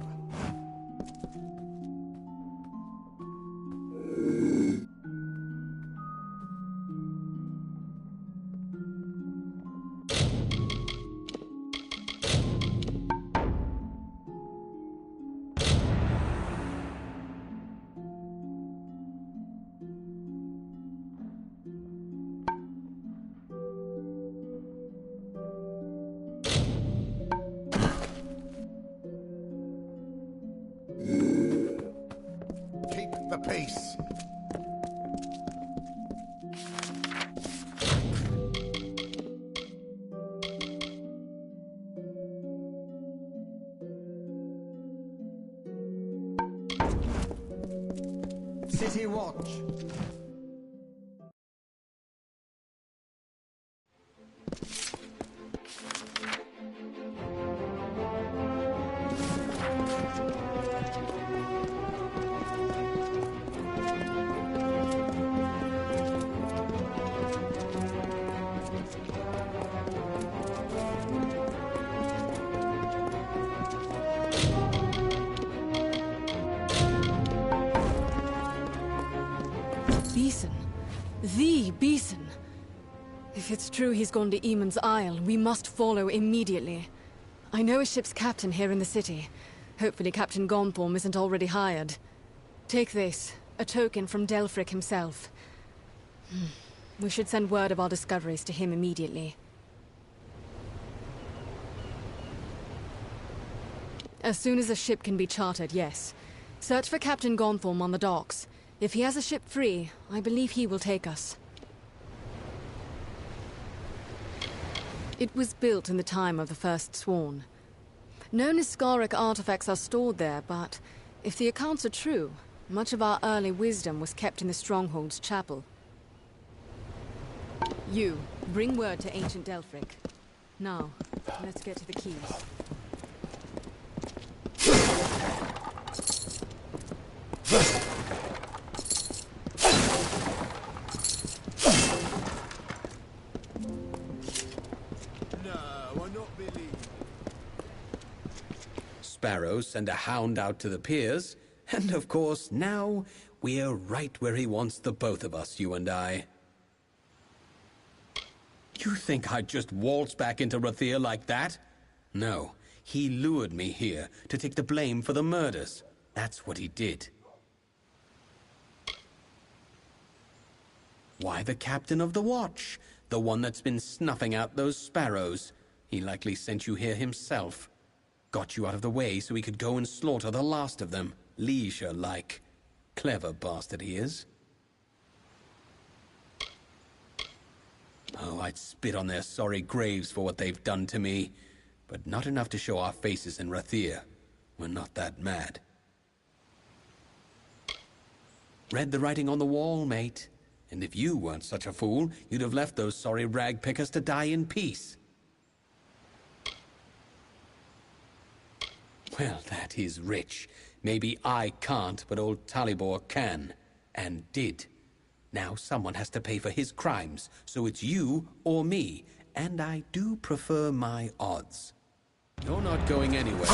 The pace. City Watch. Beeson. The Beeson. If it's true he's gone to Eamon's Isle, we must follow immediately. I know a ship's captain here in the city. Hopefully Captain Gonthorm isn't already hired. Take this, a token from Delfric himself. We should send word of our discoveries to him immediately. As soon as a ship can be chartered, yes. Search for Captain Gonthorm on the docks. If he has a ship free, I believe he will take us. It was built in the time of the First Sworn. No Niskaric artifacts are stored there, but if the accounts are true, much of our early wisdom was kept in the Stronghold's chapel. You, bring word to ancient Delphric. Now, let's get to the keys. Sparrows send a hound out to the piers, and of course, now we're right where he wants the both of us, you and I. You think I'd just waltz back into Rathir like that? No, he lured me here to take the blame for the murders. That's what he did. Why the captain of the watch? The one that's been snuffing out those sparrows. He likely sent you here himself. Got you out of the way so he could go and slaughter the last of them, leisure-like. Clever bastard he is. Oh, I'd spit on their sorry graves for what they've done to me, but not enough to show our faces in Rathir. We're not that mad. Read the writing on the wall, mate. And if you weren't such a fool, you'd have left those sorry rag pickers to die in peace. Well, that is rich. Maybe I can't, but old Talibor can. And did. Now someone has to pay for his crimes, so it's you or me. And I do prefer my odds. You're not going anywhere.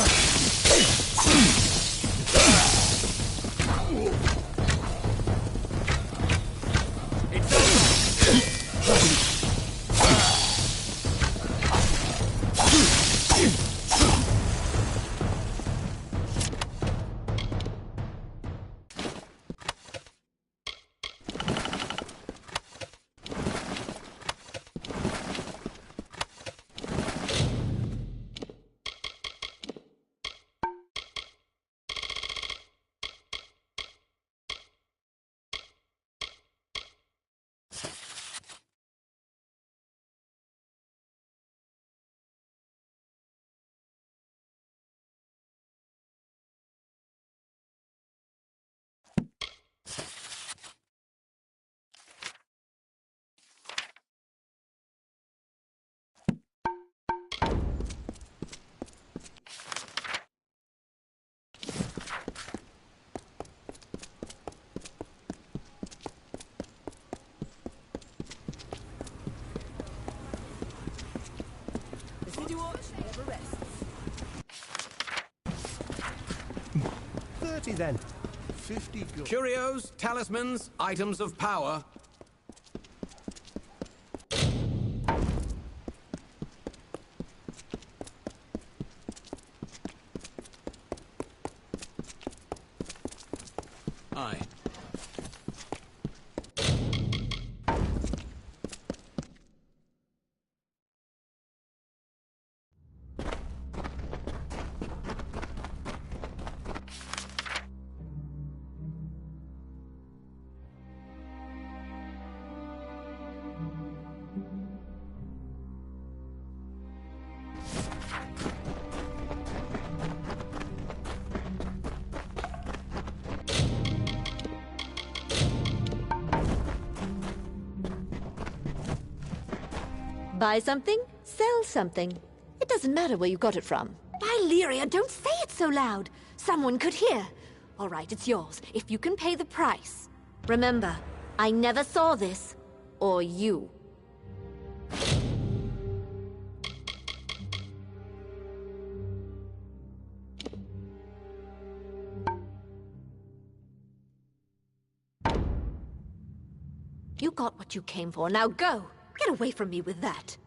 Then 50 gold. Curios, talismans, items of power. Aye. Buy something, sell something. It doesn't matter where you got it from. Lyria, don't say it so loud. Someone could hear. All right, it's yours, if you can pay the price. Remember, I never saw this. Or you. You got what you came for, now go! Get away from me with that.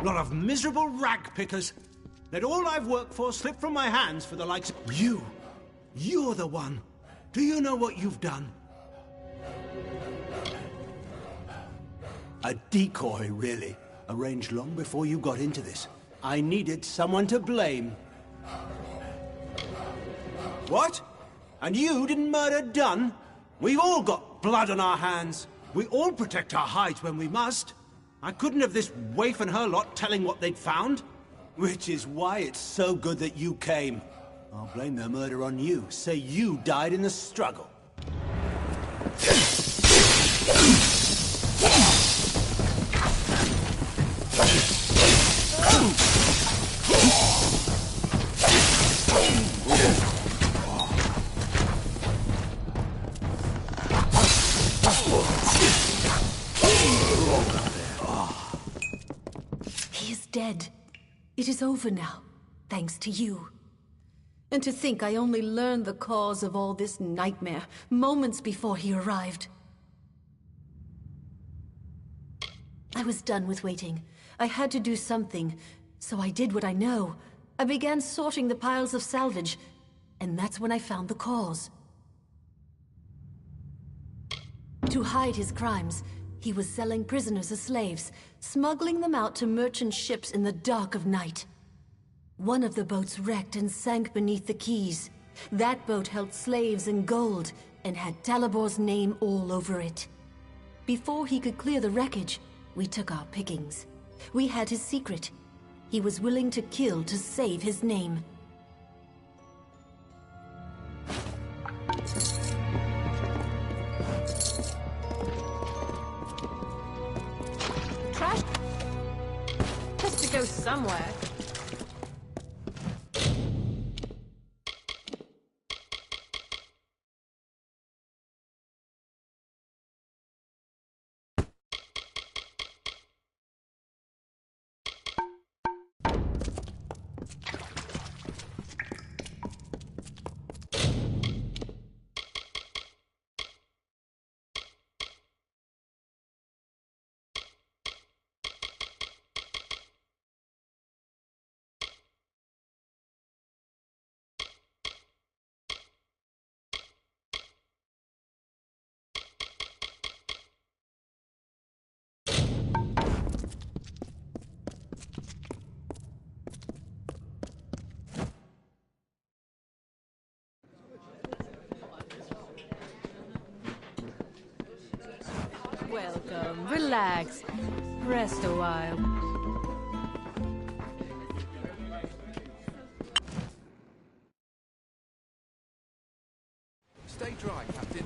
Lot of miserable rag pickers. Let all I've worked for slip from my hands for the likes of you. You're the one. Do you know what you've done? A decoy, really. Arranged long before you got into this. I needed someone to blame. What? And you didn't murder Dunn? We've all got blood on our hands. We all protect our hides when we must. I couldn't have this waif and her lot telling what they'd found. Which is why it's so good that you came. I'll blame their murder on you. Say you died in the struggle. He is dead. It is over now, thanks to you. And to think I only learned the cause of all this nightmare moments before he arrived. I was done with waiting. I had to do something, so I did what I know. I began sorting the piles of salvage, and that's when I found the cause. To hide his crimes, he was selling prisoners as slaves, smuggling them out to merchant ships in the dark of night. One of the boats wrecked and sank beneath the quays. That boat held slaves and gold, and had Talibor's name all over it. Before he could clear the wreckage, we took our pickings. We had his secret. He was willing to kill to save his name. Trash has to go somewhere. Welcome. Relax. Rest a while. Stay dry, Captain.